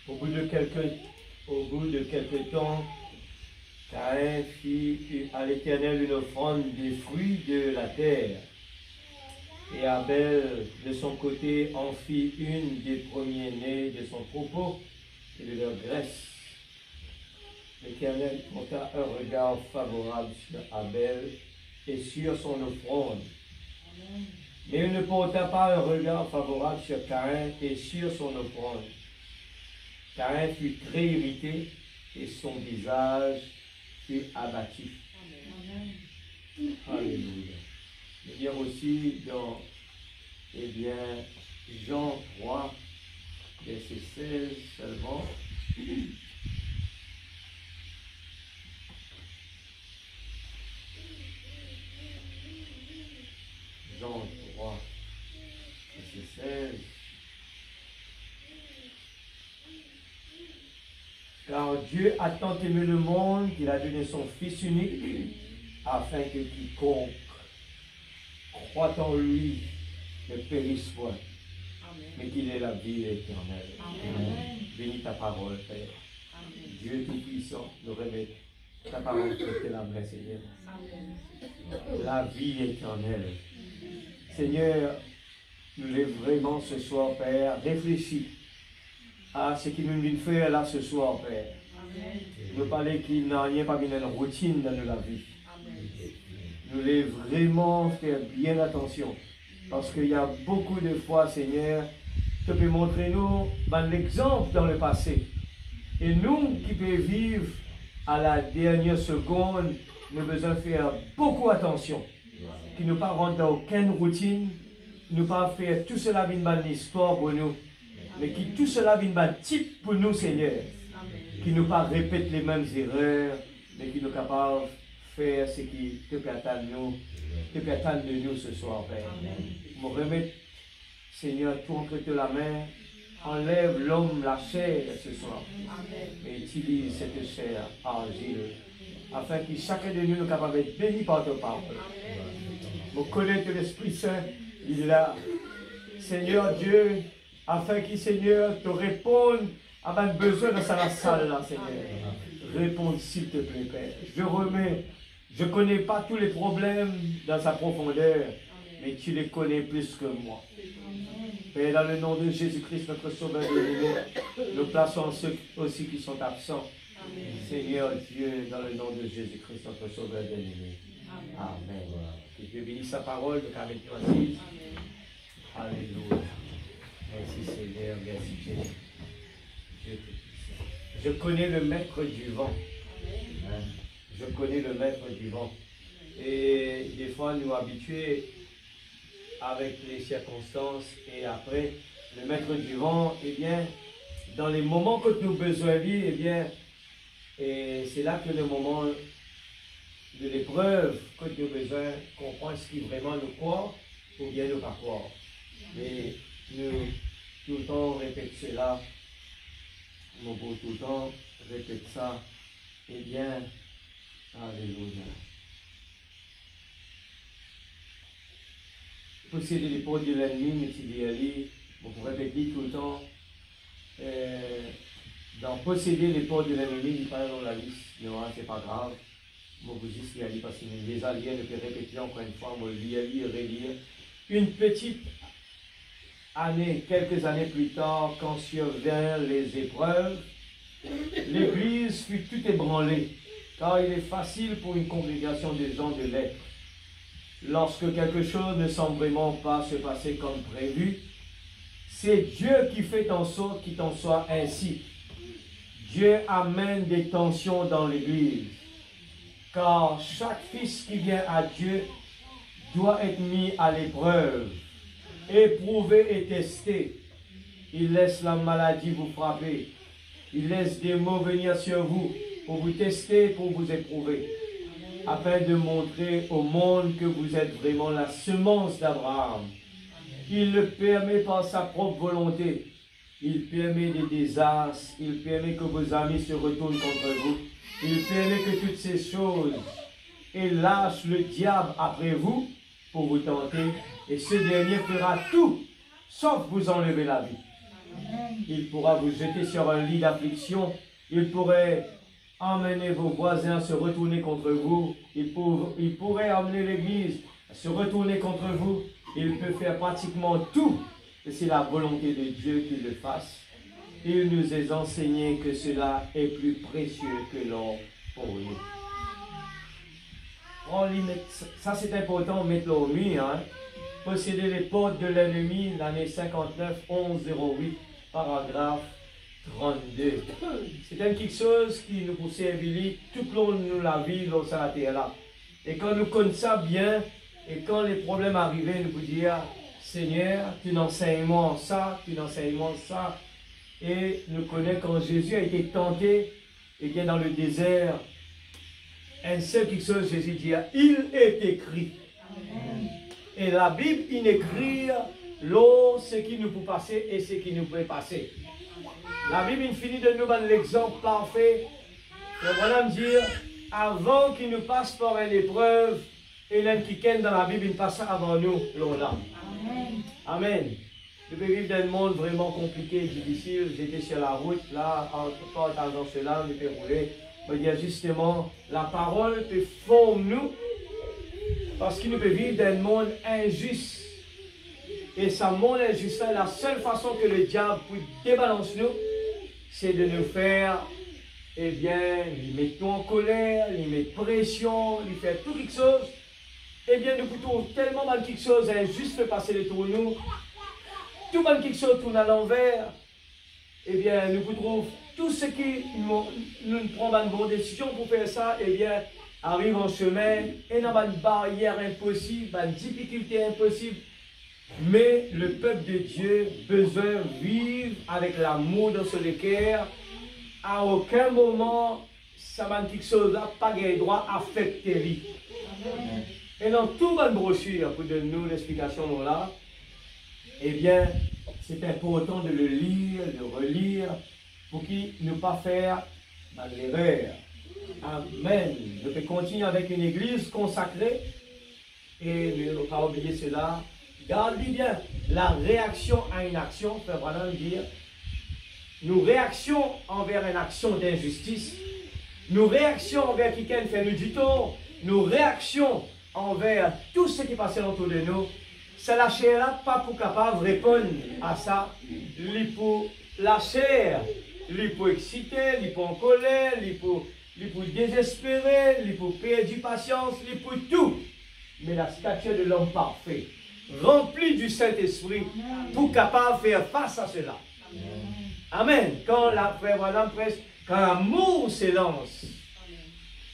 Au bout de quelques temps, Caïn fit à l'Éternel une offrande des fruits de la terre. Et Abel, de son côté, en fit une des premiers-nés de son troupeau et de leur graisse. L'Éternel porta un regard favorable sur Abel et sur son offrande. Mais il ne porta pas un regard favorable sur Caïn et sur son offrande. Caïn fut très irrité et son visage fut abattu. Amen. Alléluia. Je veux dire aussi dans Jean 3, verset 16 seulement. Jean 3, verset 16. Car Dieu a tant aimé le monde qu'il a donné son Fils unique, afin que quiconque croit en lui ne périsse point, mais qu'il ait la vie éternelle. Amen. Bénis ta parole, Père. Amen. Dieu Tout-Puissant, nous remet ta parole prêtée la main, Seigneur. Amen. La vie éternelle. Seigneur, nous lève vraiment ce soir, Père, réfléchis à ce qu'il nous vient faire là ce soir, Père. Amen. Nous parler qu'il n'a rien pas une routine dans la vie. Amen. Nous voulons vraiment faire bien attention. Parce qu'il y a beaucoup de fois, Seigneur, tu peux montrer nous l'exemple dans le passé. Et nous qui pouvons vivre à la dernière seconde, nous devons besoin faire beaucoup attention. Qui ne pas rentrer dans aucune routine, ne pas faire tout cela vient une histoire pour nous. Mais qui tout cela vient un type pour nous, Seigneur. Qui ne pas répète les mêmes erreurs, mais qui nous capable de faire ce qui te peut attendre de nous ce soir, Père. Je me remets, Seigneur, tout entre la main, enlève l'homme, la chair ce soir. Et utilise cette chair agile, afin que chacun de nous soit capable d'être béni par ta parole. Je connais que l'Esprit Saint, il est là. Seigneur Dieu, afin que, Seigneur, te réponde à mes besoins dans la salle, là, Seigneur. Réponds, s'il te plaît, Père. Je ne connais pas tous les problèmes dans sa profondeur, mais tu les connais plus que moi. Père, dans le nom de Jésus-Christ, notre Sauveur de nous plaçons ceux aussi qui sont absents. Seigneur Dieu, dans le nom de Jésus-Christ, notre Sauveur de Amen. Que Dieu bénisse sa parole, de avec nous assise. Alléluia. Merci Seigneur, merci Jésus. Je connais le maître du vent. Je connais le maître du vent. Et des fois, nous habitués avec les circonstances et après, le maître du vent, eh bien, dans les moments que nous avons besoin de lui, eh bien, et c'est là que le moment de l'épreuve, que nous avons besoin de comprendre ce qui vraiment nous croit ou bien nous pas croire. Mais nous, tout le temps, répète cela. Mon beau, tout le temps, répète ça. Eh bien, alléluia. Posséder les portes de l'ennemi, mais tu dis aller, vous pouvez répéter tout le temps. Dans posséder les portes de l'ennemi, il parle dans la liste. Non, c'est pas grave. Moi, vous dites qu'il y a parce que les alliés ne peuvent répéter encore une fois, moi, lire, relire. Une petite année, quelques années plus tard, quand survinrent les épreuves, l'église fut tout ébranlée, car il est facile pour une congrégation de gens de l'être. Lorsque quelque chose ne semble vraiment pas se passer comme prévu, c'est Dieu qui fait en sorte qu'il en soit ainsi. Dieu amène des tensions dans l'église, car chaque fils qui vient à Dieu doit être mis à l'épreuve, éprouvé et testé. Il laisse la maladie vous frapper, il laisse des maux venir sur vous pour vous tester, pour vous éprouver, afin de montrer au monde que vous êtes vraiment la semence d'Abraham. Il le permet par sa propre volonté. Il permet des désastres. Il permet que vos amis se retournent contre vous. Il permet que toutes ces choses et lâche le diable après vous pour vous tenter. Et ce dernier fera tout, sauf vous enlever la vie. Il pourra vous jeter sur un lit d'affliction. Il pourrait emmener vos voisins à se retourner contre vous. Il pourrait emmener l'Église à se retourner contre vous. Il peut faire pratiquement tout. Et c'est la volonté de Dieu qu'il le fasse. Il nous a enseigné que cela est plus précieux que l'or pour nous. Ça c'est important, mettez-le au mur. Hein. Posséder les portes de l'ennemi, l'année 59, 1108, paragraphe 32. C'est quelque chose qui nous peut servir tout au long de la vie dans la terre là. Et quand nous connaissons ça bien, et quand les problèmes arrivent, nous pouvons dire, Seigneur, tu n'enseignes moi ça, tu n'enseignes moi ça. Et nous connaissons quand Jésus a été tenté, et bien dans le désert, un seul quelque chose, Jésus dit, il est écrit. Amen. Et la Bible, il écrit l'eau, ce qui nous peut passer et ce qui nous peut passer. La Bible, il finit de nous donner l'exemple parfait. Et voilà me dire, avant qu'il nous passe par une épreuve, et l'un qui ken dans la Bible, il passe avant nous, l'eau là. Amen. Amen. Nous pouvons vivre dans un monde vraiment compliqué et difficile. J'étais sur la route, là, en attendant cela, on peut rouler. On peut dire justement, la parole peut former nous, parce qu'il nous peut vivre dans un monde injuste. Et ce monde injuste, la seule façon que le diable peut débalancer nous, c'est de nous faire, eh bien, lui mettre nous en colère, lui mettre pression, lui faire tout quelque chose. Eh bien, nous pouvons tellement mal quelque chose injuste passer autour de nous. Tout mal quelque chose tourne à l'envers. Eh bien, nous pouvons tout ce qui nous prend une bonne décision pour faire ça, eh bien, arrive en chemin et dans une barrière impossible, une difficulté impossible. Mais le peuple de Dieu a besoin de vivre avec l'amour dans son cœur. À aucun moment, ça m'a quelque chose là, pas de droit à affecter lui. Et dans toute bonne brochure, pour donner nous l'explication là, eh bien, c'est important de le lire, de relire, pour qu'il ne pas faire l'erreur. Amen. Je peux continuer avec une église consacrée, et ne pas oublier cela. Gardez bien la réaction à une action, peut vraiment dire. Nous réaction envers une action d'injustice, nous réaction envers quelqu'un qui fait nous du tort, nous réaction envers tout ce qui passe autour de nous. C'est la chair là, pas pour capable de répondre à ça. La chair, il peut exciter, il peut en colère, il peut désespérer, il peut perdre du patience, il peut tout. Mais la stature de l'homme parfait, rempli du Saint-Esprit, pour capable de faire face à cela. Amen. Quand la frère Madame presse, quand l'amour s'élance,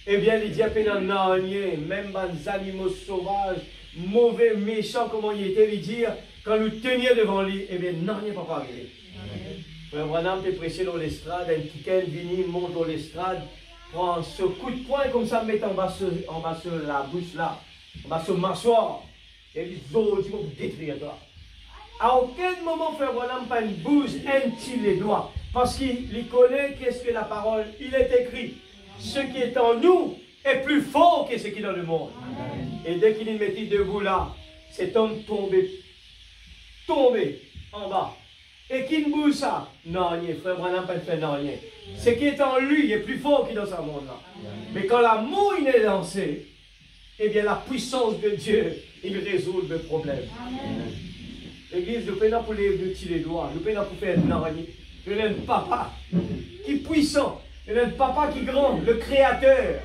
eh bien, les diables n'en ont rien, même les animaux sauvages, mauvais, méchants, comme on y était, lui dire, quand nous tenions devant lui, eh bien, non, rien ne peut pas arriver. Frère Madame t'es pressé dans l'estrade, un petit vini monte dans l'estrade, prend ce coup de poing comme ça, met en bas sur la bouche là, on va se m'asseoir, et il dit, oh, tu vas vous détruire toi. À aucun moment, frère Branham, pas une bouche, un les doigts. Parce qu'il connaît qu'est-ce que la parole, il est écrit. Ce qui est en nous est plus fort que ce qui est dans le monde. Amen. Et dès qu'il est mis debout là, cet homme tombé en bas. Et qui ne bouge ça? Non, rien, frère Branham, pas de fait, non, rien. Ce qui est en lui est plus fort que dans ce monde là. Mais quand l'amour il est lancé, eh bien la puissance de Dieu, il résout le problème. L'église, nous payons pour les doigts, nous payons pour faire non, rien. Nous avons un papa qui est puissant. Il y a un papa qui est grand, le créateur.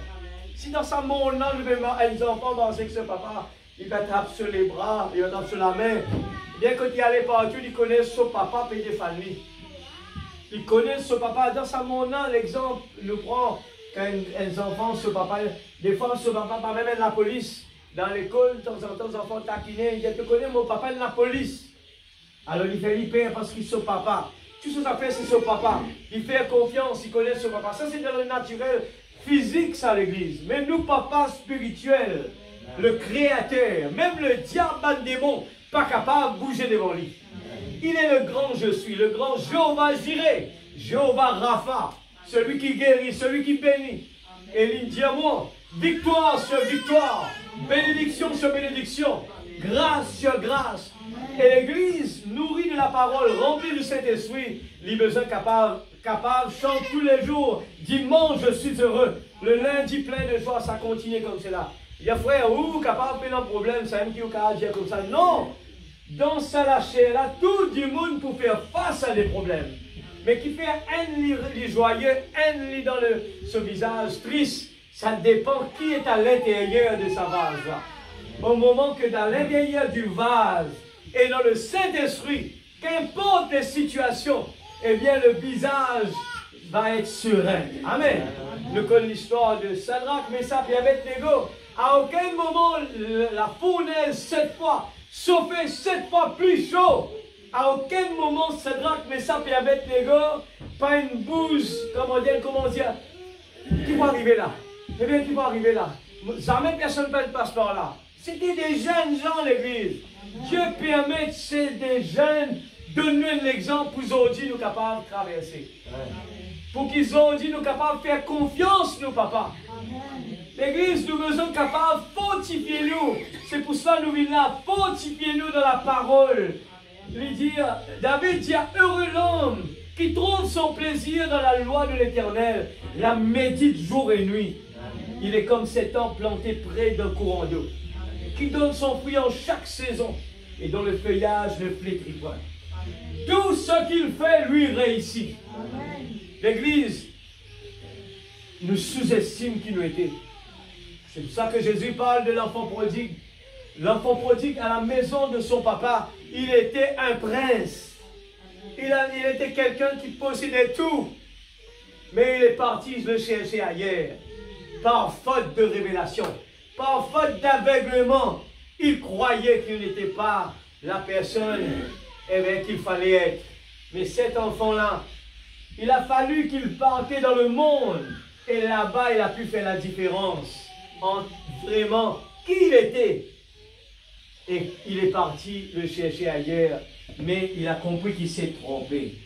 Si dans ce monde-là, nous avons un enfant penser que ce papa, il va taper sur les bras, il va taper sur la main. Bien quand il allait partout, il connaît son papa et des familles. Il connaît son papa. Dans ce monde-là, l'exemple nous prend quand un enfant, son papa, des fois, son papa, pas même la police. Dans l'école, de temps en temps, les enfants taquinés, il dit, tu connais mon papa, la police. Alors il fait l'hyper parce qu'il est son papa. Tout ce que ça fait, c'est son papa. Il fait confiance, il connaît son papa. Ça, c'est dans le naturel physique, ça, l'église. Mais nous, papa spirituel, le créateur, même le diable, le démon, pas capable de bouger devant lui. Il est le grand je suis, le grand Jéhovah Jireh, Jéhovah Rapha, celui qui guérit, celui qui bénit. Et il dit à moi, victoire sur victoire, bénédiction sur bénédiction, grâce sur grâce. Et l'église, nourrie de la parole, rempli du Saint-Esprit, les besoins capables, chante tous les jours. Dimanche, je suis heureux. Le lundi, plein de joie, ça continue comme cela. Il y a frère, ou capable de faire un problème, ça aime qui ou dire comme ça. Non! Dans sa lâcher, là, tout le monde pour faire face à des problèmes. Mais qui fait un lit joyeux, un lit dans ce visage triste, ça dépend qui est à l'intérieur de sa vase. Là. Au moment que dans l'intérieur du vase et dans le Saint-Esprit, qu'importe les situations, eh bien le visage va être serein. Amen. Nous connaissons l'histoire de Shadrach, Meshach et Abednego. À aucun moment la fournaise 7 fois chauffait 7 fois plus chaud. À aucun moment Shadrach, Meshach et Abednego, pas une bouse, comment dire, qui va arriver là. Eh bien, qui va arriver là. Jamais personne ne passe par là. C'était des jeunes gens, l'église. Dieu permet que c'est des jeunes donner l'exemple pour aujourd'hui nous capables de traverser. Pour qu'ils ont dit nous capables de faire confiance, nous, papa. L'église, nous sommes capables de fortifier nous. C'est pour ça que nous venons là, fortifier nous dans la parole. Lui dire, David dit, heureux l'homme qui trouve son plaisir dans la loi de l'Éternel, la médite jour et nuit. Il est comme cet arbre planté près d'un courant d'eau, qui donne son fruit en chaque saison et dont le feuillage ne flétrit point. Tout ce qu'il fait, lui, réussit. L'Église nous sous-estime qui nous était. C'est pour ça que Jésus parle de l'enfant prodigue. L'enfant prodigue à la maison de son papa, il était un prince. Il était quelqu'un qui possédait tout. Mais il est parti le chercher ailleurs. Par faute de révélation, par faute d'aveuglement, il croyait qu'il n'était pas la personne qu'il fallait être. Mais cet enfant-là, il a fallu qu'il partait dans le monde. Et là-bas, il a pu faire la différence entre vraiment qui il était. Et il est parti le chercher ailleurs, mais il a compris qu'il s'est trompé.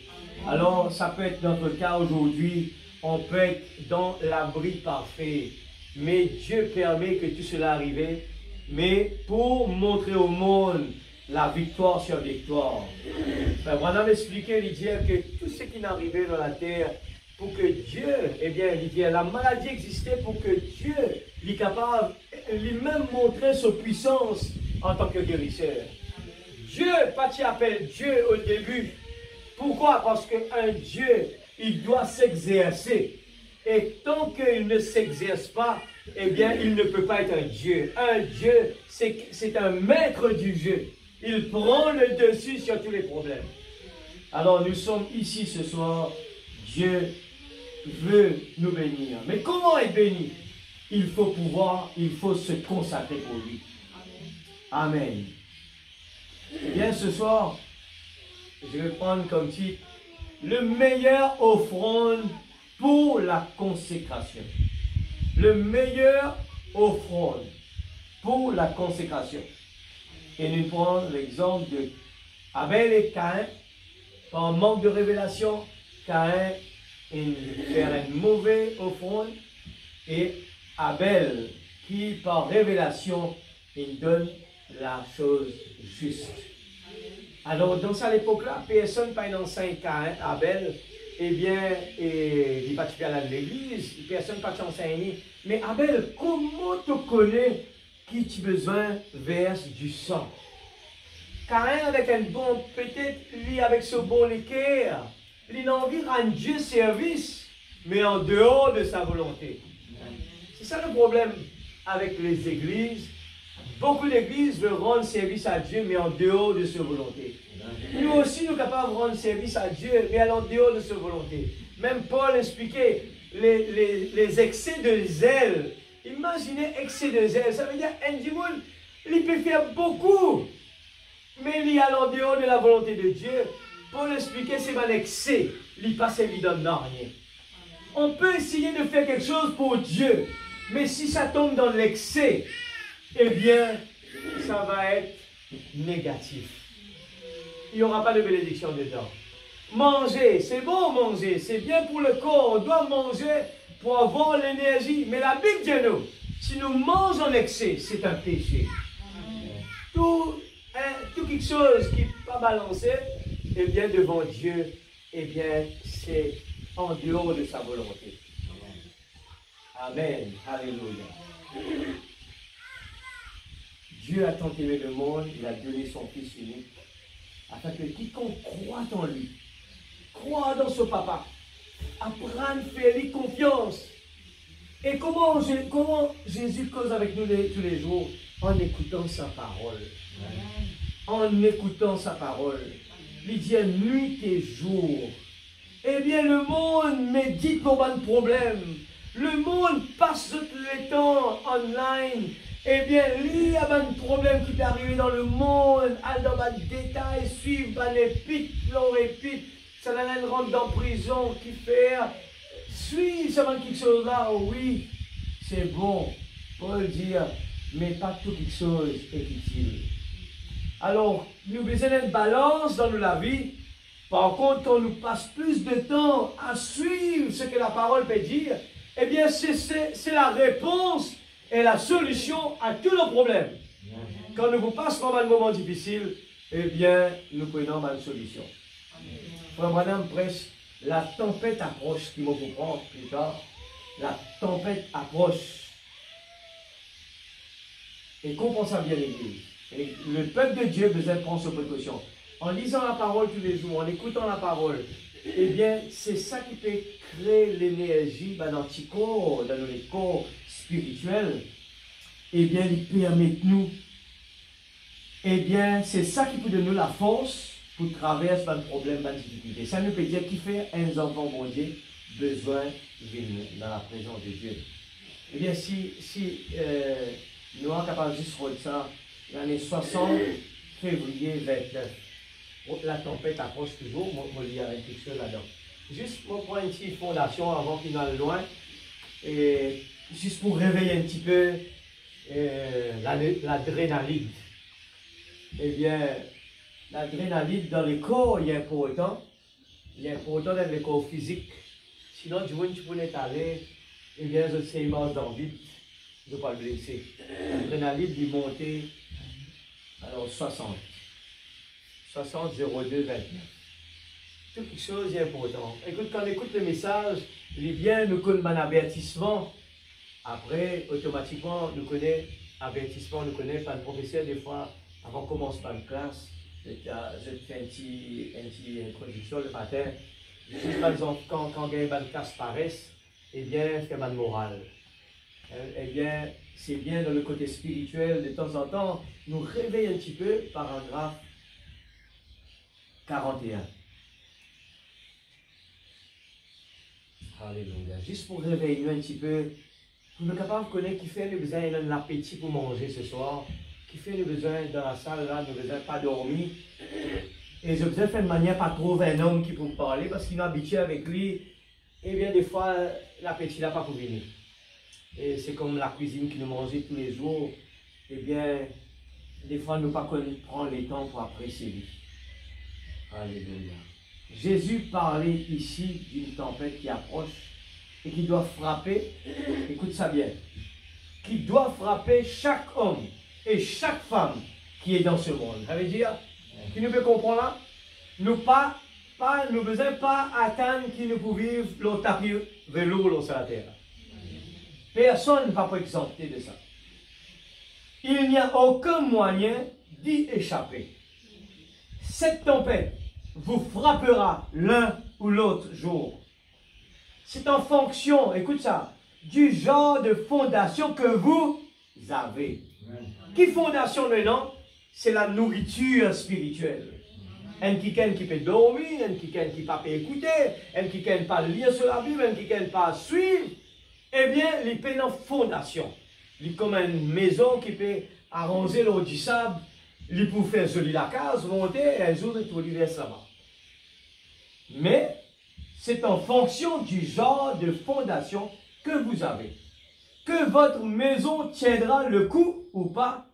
Alors, ça peut être notre cas aujourd'hui. On peut être dans l'abri parfait. Mais Dieu permet que tout cela arrive. Mais pour montrer au monde la victoire sur victoire. Branham expliquait, il disait que tout ce qui n'arrivait dans la terre, pour que Dieu, eh bien, il disait, la maladie existait pour que Dieu lui capable, lui-même montrer sa puissance en tant que guérisseur. Dieu, pas tu appelles Dieu au début. Pourquoi? Parce qu'un Dieu, il doit s'exercer. Et tant qu'il ne s'exerce pas, eh bien, il ne peut pas être un Dieu. Un Dieu, c'est un maître du jeu. Il prend le dessus sur tous les problèmes. Alors, nous sommes ici ce soir. Dieu veut nous bénir. Mais comment être béni? Il faut se consacrer pour lui. Amen. Eh bien, ce soir, je vais prendre comme titre le meilleur offrande pour la consécration. Le meilleur offrande pour la consécration. Et nous prenons l'exemple de Abel et Caïn. Par manque de révélation, Caïn fait une mauvaise offrande et Abel qui par révélation il donne la chose juste. Alors, dans cette époque-là, personne n'a pas enseigné Caïn, Abel, eh bien, il n'est pas à l'église, personne n'a pas enseigné. Mais Abel, comment tu connais qui tu as besoin verse du sang? Caïn avec un bon, peut-être lui avec ce bon équerre, il a envie de rendre Dieu service, mais en dehors de sa volonté. C'est ça le problème avec les églises. Beaucoup d'églises veulent rendre service à Dieu, mais en dehors de sa volonté. Nous aussi, nous sommes capables de rendre service à Dieu, mais en dehors de sa volonté. Même Paul expliquait les excès de zèle. Imaginez excès de zèle. Ça veut dire qu'un il peut faire beaucoup, mais il y a en dehors de la volonté de Dieu. Paul expliquait c'est un excès. Il passe évidemment rien. On peut essayer de faire quelque chose pour Dieu, mais si ça tombe dans l'excès, eh bien, ça va être négatif. Il n'y aura pas de bénédiction dedans. Manger, c'est bon manger, c'est bien pour le corps, on doit manger pour avoir l'énergie. Mais la Bible dit nous, si nous mangeons en excès, c'est un péché. Tout quelque chose qui n'est pas balancé, eh bien, devant Dieu, eh bien, c'est en dehors de sa volonté. Amen. Alléluia. Dieu a tant aimé le monde, il a donné son Fils unique, afin que quiconque croit en lui, croit dans son papa, apprenne, faire-lui confiance. Et comment Jésus cause avec nous tous les jours? En écoutant sa parole. En écoutant sa parole. Il dit nuit et jour. Eh bien, le monde médite pour un problème. Le monde passe tout le temps online. Eh bien, il y a un problème qui est arrivé dans le monde. Aller dans le détail, suivre les pics, ça va le rendre en prison, qui fait. Suis seulement quelque chose là, oh oui, c'est bon. Paul dit, mais pas tout quelque chose est utile. Alors, nous avons besoin d'une balance dans la vie. Par contre, on nous passe plus de temps à suivre ce que la parole peut dire, eh bien, c'est la réponse et la solution à tous nos problèmes. Quand nous vous passons par un moment difficile, eh bien, nous prenons une solution. Frère Madame presse, la tempête approche, qui va vous prendre plus tard. La tempête approche. Et comprends ça bien, l'Église. Et le peuple de Dieu besoin de prendre ses précautions. En lisant la parole tous les jours, en écoutant la parole, eh bien, c'est ça qui peut créer l'énergie dans nos corps, dans nos corps spirituels. Eh bien, il permet nous. Eh bien, c'est ça qui peut donner la force pour traverser un problème, une difficulté. Ça nous peut dire qu'il fait un enfant bon Dieu besoin de venir dans la présence de Dieu. Eh bien, si nous sommes capables de juste de ça, l'année 60, février 29, la tempête approche toujours, moi je lis avec quelque chose là-dedans. Juste pour prendre une petite fondation avant qu'il n'aille loin, et juste pour réveiller un petit peu l'adrénaline. Eh bien, l'adrénaline dans le corps, il est important. Il est important dans le corps physique. Sinon, du moins, tu pourrais aller, eh bien, c'est immense dans le vide. Je ne vais pas le blesser. L'adrénaline lui monter, alors 60. 60, 02, 29. Tout quelque chose d'important. Écoute, quand on écoute le message, il est bien, nous connaissons un avertissement. Après, automatiquement, nous connaissons avertissement, nous connaissons un professeur, des fois, avant de commencer par une classe, je te fais une petite introduction le matin. Je dis, par exemple, quand une classe paraisse, eh bien, c'est une morale. Eh bien, c'est bien dans le côté spirituel, de temps en temps, nous réveiller un petit peu, paragraphe 41. Alléluia. Juste pour réveiller un petit peu, pour nous capables de connaître qui fait le besoin de l'appétit pour manger ce soir, qui fait le besoin dans la salle là, nous besoin pas dormir. Et je besoin faire de manière pas trop un homme qui peut parler parce qu'il est habitué avec lui. Et bien des fois, l'appétit n'a pas pour venir. Et c'est comme la cuisine qui nous mangeait tous les jours. Eh bien, des fois, nous ne pas prendre le temps pour apprécier lui. Alléluia. Jésus parlait ici d'une tempête qui approche et qui doit frapper, écoute ça bien, qui doit frapper chaque homme et chaque femme qui est dans ce monde. Ça veut dire, qui nous peut comprendre là, nous nous besoin pas attendre qu'il nous puisse vivre le tapis velours sur la terre. Personne ne va pas exempter de ça. Il n'y a aucun moyen d'y échapper. Cette tempête vous frappera l'un ou l'autre jour. C'est en fonction, écoute ça, du genre de fondation que vous avez. Qui fondation maintenant? C'est la nourriture spirituelle. Un qui peut dormir, un qui peut écouter, un qui peut pas lire sur la Bible, un qui peut pas suivre. Eh bien, il peut une fondation. Il est comme une maison qui peut arranger l'eau du sable, il peut faire joli la case, monter et un jour tout l'hiver là-bas. Mais c'est en fonction du genre de fondation que vous avez. Que votre maison tiendra le coup ou pas.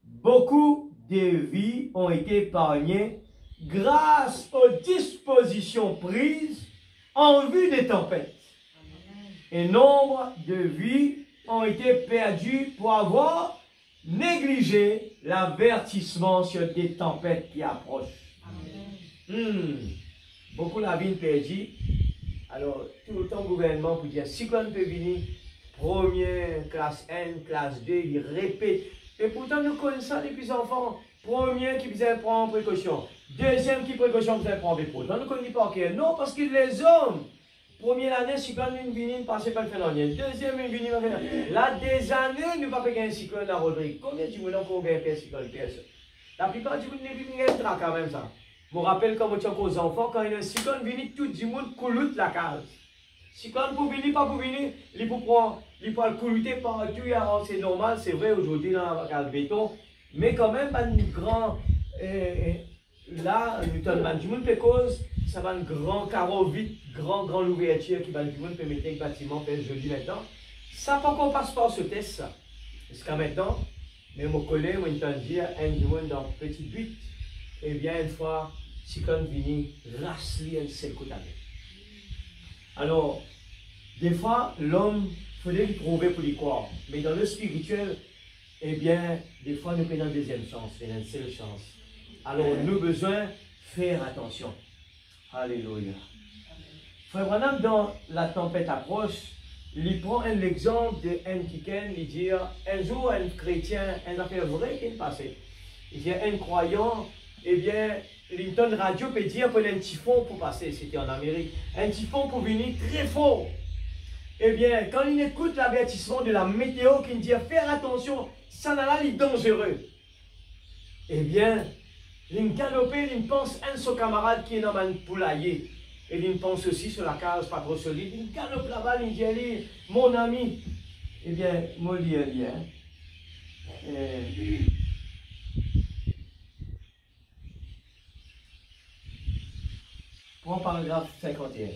Beaucoup de vies ont été épargnées grâce aux dispositions prises en vue des tempêtes. Et nombre de vies ont été perdues pour avoir négligé l'avertissement sur des tempêtes qui approchent. Beaucoup la vie perdue. Alors, tout le temps, le gouvernement pour dire, si on peut venir, première, classe N, classe 2, il répète. Et pourtant, nous connaissons depuis enfants. Premier qui faisait prendre précaution. Deuxième qui précaution faisait prendre précaution. Nous ne connaissons pas qui. Non, parce que les hommes, première année, cyclone, une vinine, passé par le phénomène. Deuxième, une vinine, là, des années, nous ne pouvons pas gagner un cyclone à Rodrigue. Combien de gens pour gagner un cyclone? La plupart du monde n'est pas gagner quand même ça. Je me rappelle quand on tient aux enfants, quand il y a un cyclone, tout le monde coulute la case. Cyclone pour venir, pas pour venir, il peut prendre, il peut le coulouter partout, c'est normal, c'est vrai aujourd'hui dans la case béton. Mais quand même, un grand, là, du monde peut cause, ça va un grand carreau vide, grand ouverture qui va du monde permettre que le bâtiment fait joli maintenant. Ça pas qu'on passe par ce test, ça. Jusqu'à maintenant, mais mon collègue, on entend dire, un du monde dans petit but, eh bien, une fois, si quand vini, rasse-lui un seul côté. Alors, des fois, l'homme, il faudrait lui prouver pour y croire. Mais dans le spirituel, eh bien, des fois, nous prenons une deuxième chance, une seule chance. Alors, nous avons besoin de faire attention. Alléluia. Frère Branham, dans la tempête approche, il prend l'exemple d'un qui il dit, un jour, un chrétien, un affaire vraie qui est passé. Il dit, un croyant, eh bien, une tonne radio peut dire pour un typhon pour passer, c'était en Amérique, un typhon pour venir très fort. Eh bien, quand il écoute l'avertissement de la météo qui dit faire attention, ça n'a là, il est dangereux. Eh bien, il galope, il pense un de ses camarades qui est dans un poulailler. Et il pense aussi sur la case pas trop solide. Il galope là-bas, il dit, mon ami. Eh bien, moi, je lis, prends paragraphe 51.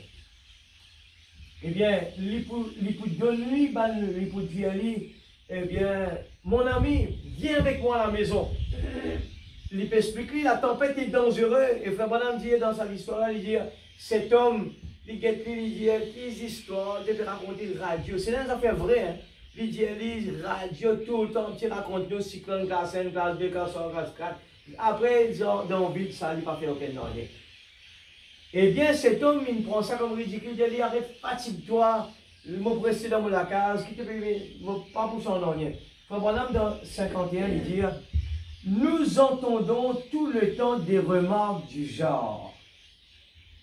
Eh bien, il peut donner, il peut dire, eh bien, mon ami, viens avec moi à la maison. Il peut expliquer, la tempête est dangereuse. Et Frère Branham dit dans sa histoire, il dit, cet homme, il dit, des histoires, il raconter radio. C'est des affaires vraies. Hein. Il dit, radio tout le temps, il raconte nous, cyclone, classe 1, classe 2, classe 3, classe 4. Après, dans le vide, ça n'a pas fait aucun danger. Eh bien, cet homme, il prend ça comme ridicule. Il dit, arrête, fatigue-toi. Le mot pressé dans la case, qui te paye, pas pour son dernier. Frère Branham, dans 51, il dit, nous entendons tout le temps des remarques du genre.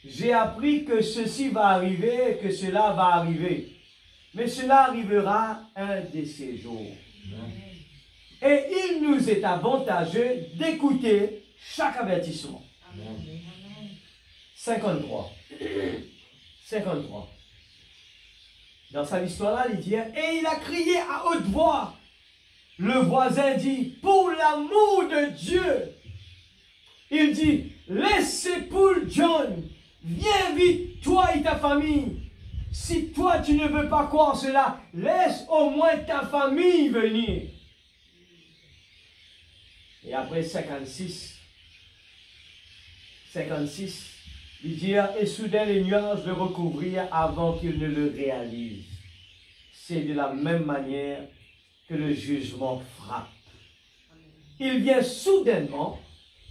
J'ai appris que ceci va arriver, que cela va arriver. Mais cela arrivera un de ces jours. Et il nous est avantageux d'écouter chaque avertissement. 53. 53. Dans sa histoire-là, il dit, et il a crié à haute voix. Le voisin dit, pour l'amour de Dieu. Il dit, laissez Paul John, viens vite, toi et ta famille. Si toi tu ne veux pas croire cela, laisse au moins ta famille venir. Et après 56, il dit, et soudain les nuages le recouvrirent avant qu'il ne le réalise. C'est de la même manière que le jugement frappe. Il vient soudainement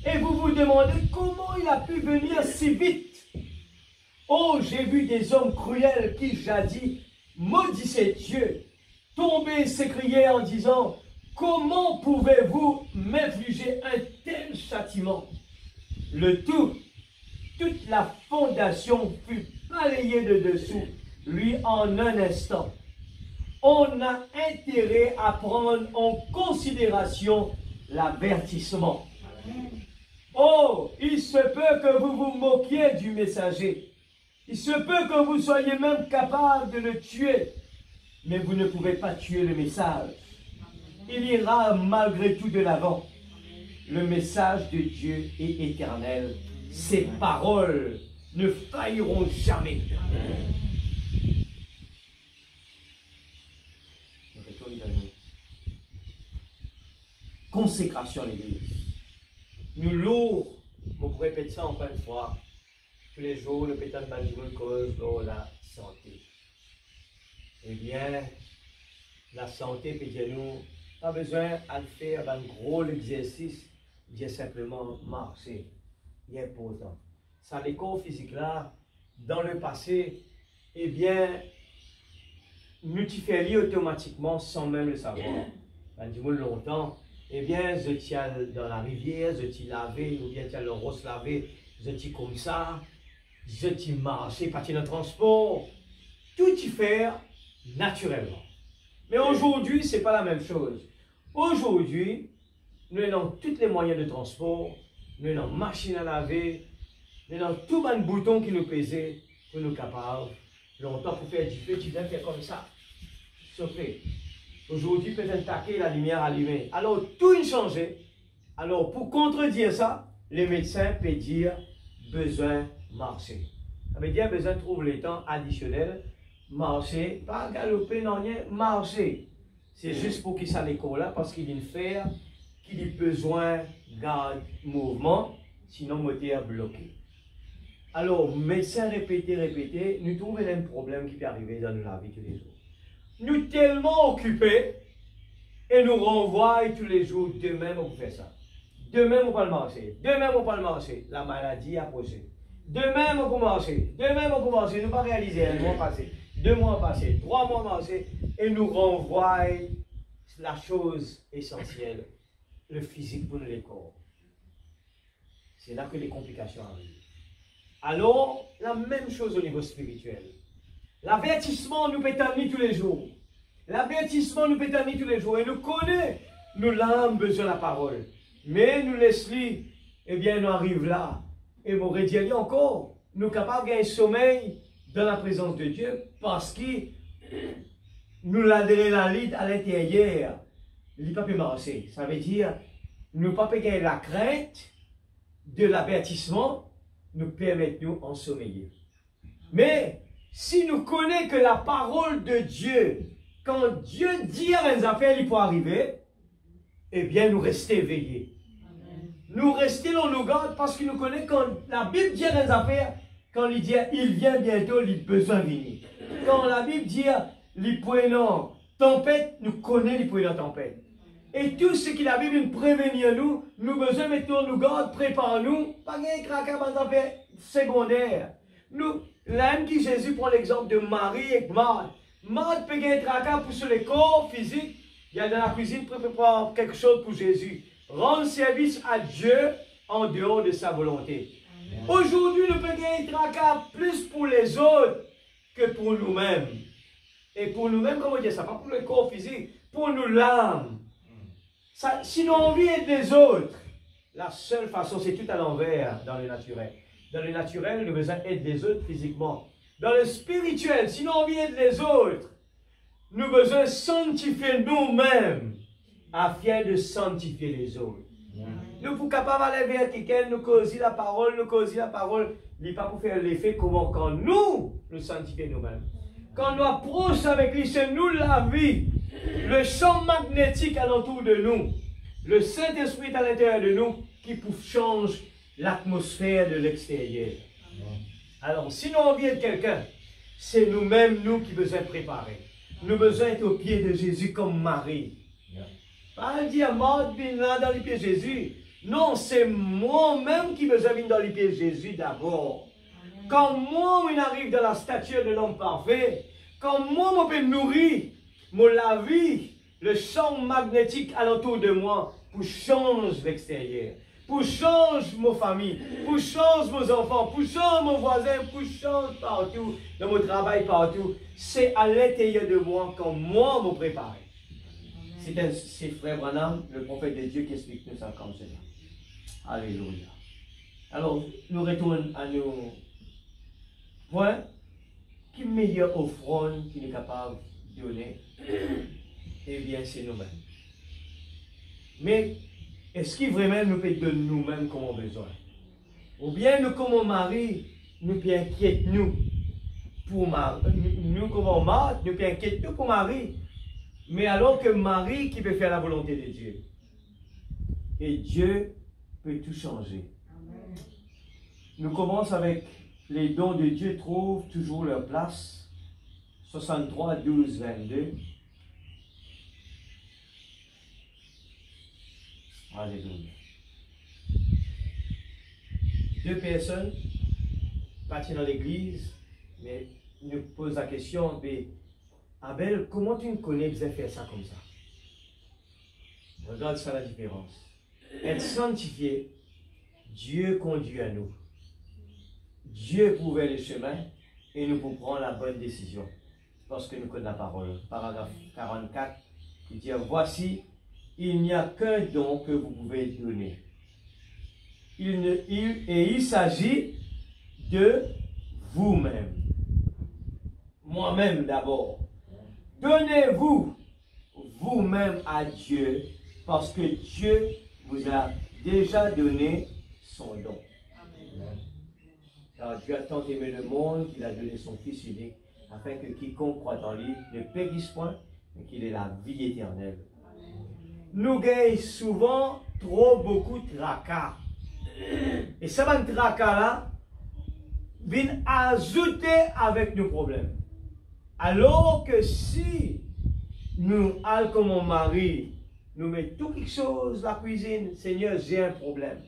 et vous vous demandez comment il a pu venir si vite. Oh, j'ai vu des hommes cruels qui jadis maudissaient Dieu, tomber et s'écrier en disant, comment pouvez-vous m'infliger un tel châtiment? Toute la fondation fut balayée de dessous, lui en un instant. On a intérêt à prendre en considération l'avertissement. Oh, il se peut que vous vous moquiez du messager. Il se peut que vous soyez même capable de le tuer. Mais vous ne pouvez pas tuer le message. Il ira malgré tout de l'avant. Le message de Dieu est éternel. Ses paroles ne failliront jamais. Consécration à l'Église. Nous lourds, on pourrait répéter ça encore une fois, tous les jours, le pétard de cause de la santé. Eh bien, la santé, peut dire nous, pas besoin de faire un gros exercice, il y a simplement marcher. Il est important. ça les corps physiques là, dans le passé, eh bien, nous t'y fait lier automatiquement sans même le savoir. Du moins longtemps, eh bien, je tiens dans la rivière, je t'y laver, ou bien tiens le rose lavé, je t'y comme ça, je t'y marcher, partir dans le transport, tout y faire naturellement. Mais aujourd'hui, ce n'est pas la même chose. Aujourd'hui, nous avons tous les moyens de transport, nous avons machine à laver, nous avons tout un bouton qui nous pesait pour nous capables. Longtemps pour faire du feu, tu viens faire comme ça. Chauffer. Aujourd'hui, peut-être taquer la lumière allumée. Alors, tout est changé. Alors, pour contredire ça, les médecins peuvent dire besoin marcher. Ça veut dire besoin de trouver les temps additionnels. Marcher, pas galoper, non rien, marcher. C'est juste pour qu'il s'en l'école là, parce qu'il y a une fer qui a besoin de mouvement, sinon moteur bloqué. Alors, médecin répété, nous trouvons un problème qui peut arriver dans la vie tous les jours. Nous tellement occupés et nous renvoie tous les jours, demain on fait ça. Demain on va le marcher, demain on va le marcher. La maladie a posé. Demain on va marcher, demain on va marcher. Nous pas réaliser un mois passé, 2 mois passés, 3 mois passés et nous renvoie la chose essentielle, le physique pour les corps. C'est là que les complications arrivent. Alors, la même chose au niveau spirituel. L'avertissement nous peut amener tous les jours. L'avertissement nous peut amener tous les jours. Et nous connaissons, nous l'âme besoin de la parole. Mais nous laissons, eh bien, nous arrivons là. Et vous rediriez encore, nous sommes capables de gagner sommeil dans la présence de Dieu parce que nous l'adrénaline à l'intérieur, il ne peut pas marcher. Ça veut dire, nous ne pouvons pas gagner la crainte de l'avertissement, nous permet de nous ensommeiller. Mais, si nous connaissons que la parole de Dieu, quand Dieu dit à une affaire, il peut arriver, eh bien, nous restons éveillés. Amen. Nous restons dans nos gardes parce que nous connaissons quand la Bible dit à une affaire, quand il dit il vient bientôt, il a besoin de venir. Quand la Bible dit il prenant tempête, nous connaissons il prenant tempête. Et tout ce que la Bible nous prévenir nous, nous besoin de mettre nos gardes, prépare-nous, pas de craquer dans les affaires secondaires. Nous, l'âme qui Jésus prend l'exemple de Marie et Marthe. Marthe peut gagner un tracas pour sur les corps physiques. Il y a dans la cuisine préparer quelque chose pour Jésus. Rendre service à Dieu en dehors de sa volonté. Aujourd'hui, nous pouvons gagner un tracas plus pour les autres que pour nous-mêmes. Et pour nous-mêmes, comment dire ça? Pas pour le corps physique, pour nous l'âme. Si nous avons envie d'aider les autres, la seule façon, c'est tout à l'envers dans le naturel. Dans le naturel, nous avons besoin d'aider les autres physiquement. Dans le spirituel, si nous avons envie d'aider les autres, nous avons besoin de sanctifier nous-mêmes afin de sanctifier les autres. Nous sommes capables d'aller vers quelqu'un, nous causer la parole, il n'est pas pour faire l'effet comment quand nous sanctifions nous-mêmes. Quand nous approchons avec lui, c'est nous la vie, le champ magnétique alentour de nous, le Saint-Esprit à l'intérieur de nous qui change l'atmosphère de l'extérieur. Alors, si nous avons envie de quelqu'un, c'est nous-mêmes, nous qui besoin de préparer. Nous besoin d'être au pied de Jésus comme Marie. Pas dire, mort, viens dans les pieds de Jésus. Non, c'est moi-même qui besoin de venir dans les pieds de Jésus d'abord. Quand moi, on arrive dans la stature de l'homme parfait, quand moi, je peux nourrir, la vie, le champ magnétique alentour de moi, pour changer l'extérieur, pour changer ma famille, pour changer mes enfants, pour changer mon voisin, pour changer partout, dans mon travail partout, c'est à l'intérieur de moi quand moi, me prépare. C'est Frère Branham, le prophète de Dieu, qui explique nous ça comme cela. Alléluia. Alors, nous retournons à nos points. Qui meilleure offrande qu'il est capable de donner? Eh bien, c'est nous-mêmes. Mais, est-ce qu'il vraiment nous peut donner nous-mêmes comme on a besoin? Ou bien, nous, comme on mari, nous peut inquiéter nous pour Marie. Nous, comme on mari, nous peut inquiéter nous pour Marie. Mais alors que Marie qui peut faire la volonté de Dieu. Et Dieu peut tout changer. Amen. Nous commençons avec les dons de Dieu trouvent toujours leur place. 63, 12, 22. Alléluia. 2 personnes pas dans l'église, mais il nous pose la question, mais Abel, comment tu me connais que faire ça comme ça? Regarde ça la différence. Être sanctifié, Dieu conduit à nous. Dieu prouve le chemin et nous pouvons prendre la bonne décision. Parce que nous connaissons la parole. Paragraphe 44, qui dit, voici, il n'y a qu'un don que vous pouvez donner. Et il s'agit de vous-même. Moi-même d'abord. Donnez-vous vous-même à Dieu parce que Dieu vous a déjà donné son don. Amen. Car Dieu a tant aimé le monde qu'il a donné son Fils unique afin que quiconque croit en lui ne périsse point mais qu'il ait la vie éternelle. Amen. Nous gagnons souvent beaucoup de tracas. Et ça va de tracas là vient ajouter avec nos problèmes. Alors que si nous allons comme mon mari, nous mettons tout quelque chose la cuisine, Seigneur, j'ai un problème.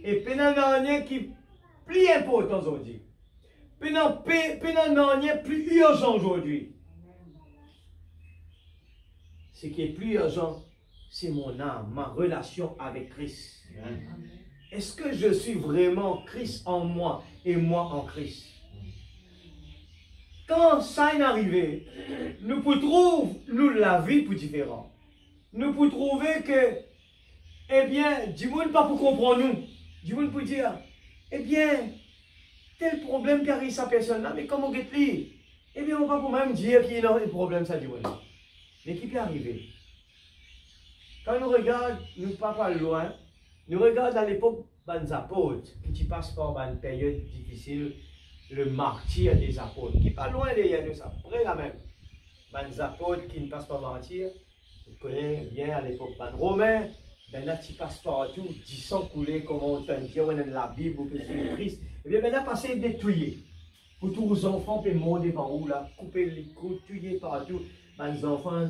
Et pendant rien qui est plus important aujourd'hui. Pendant rien plus urgent aujourd'hui. Ce qui est plus urgent, c'est mon âme, ma relation avec Christ. Est-ce que je suis vraiment Christ en moi et moi en Christ? Quand ça est arrivé, nous pouvons trouver nous, la vie pour différent. Nous pouvons trouver que, eh bien, du monde pas pour comprendre nous. Du monde pour dire, eh bien, tel problème qui arrive à cette personne-là, mais comment get-il? Eh bien, on va pour même dire qu'il y a un problème, ça du monde. Mais qui peut arriver? Quand nous regardons, nous pas loin, nous regardons à l'époque des apôtres, qui passent par une période difficile, le martyr des apôtres, qui pas loin derrière nous, ça, près la même. Les apôtres qui ne passent pas martyr, vous connaissez bien à l'époque des Romains, ben là tu passes partout, 10 sang coulé, comme on te dit, on est dans la Bible, ou que c'est le Christ, et bien maintenant passez détruire. Pour tous les enfants, puis monter par où là, couper les coups, tuer partout, les enfants,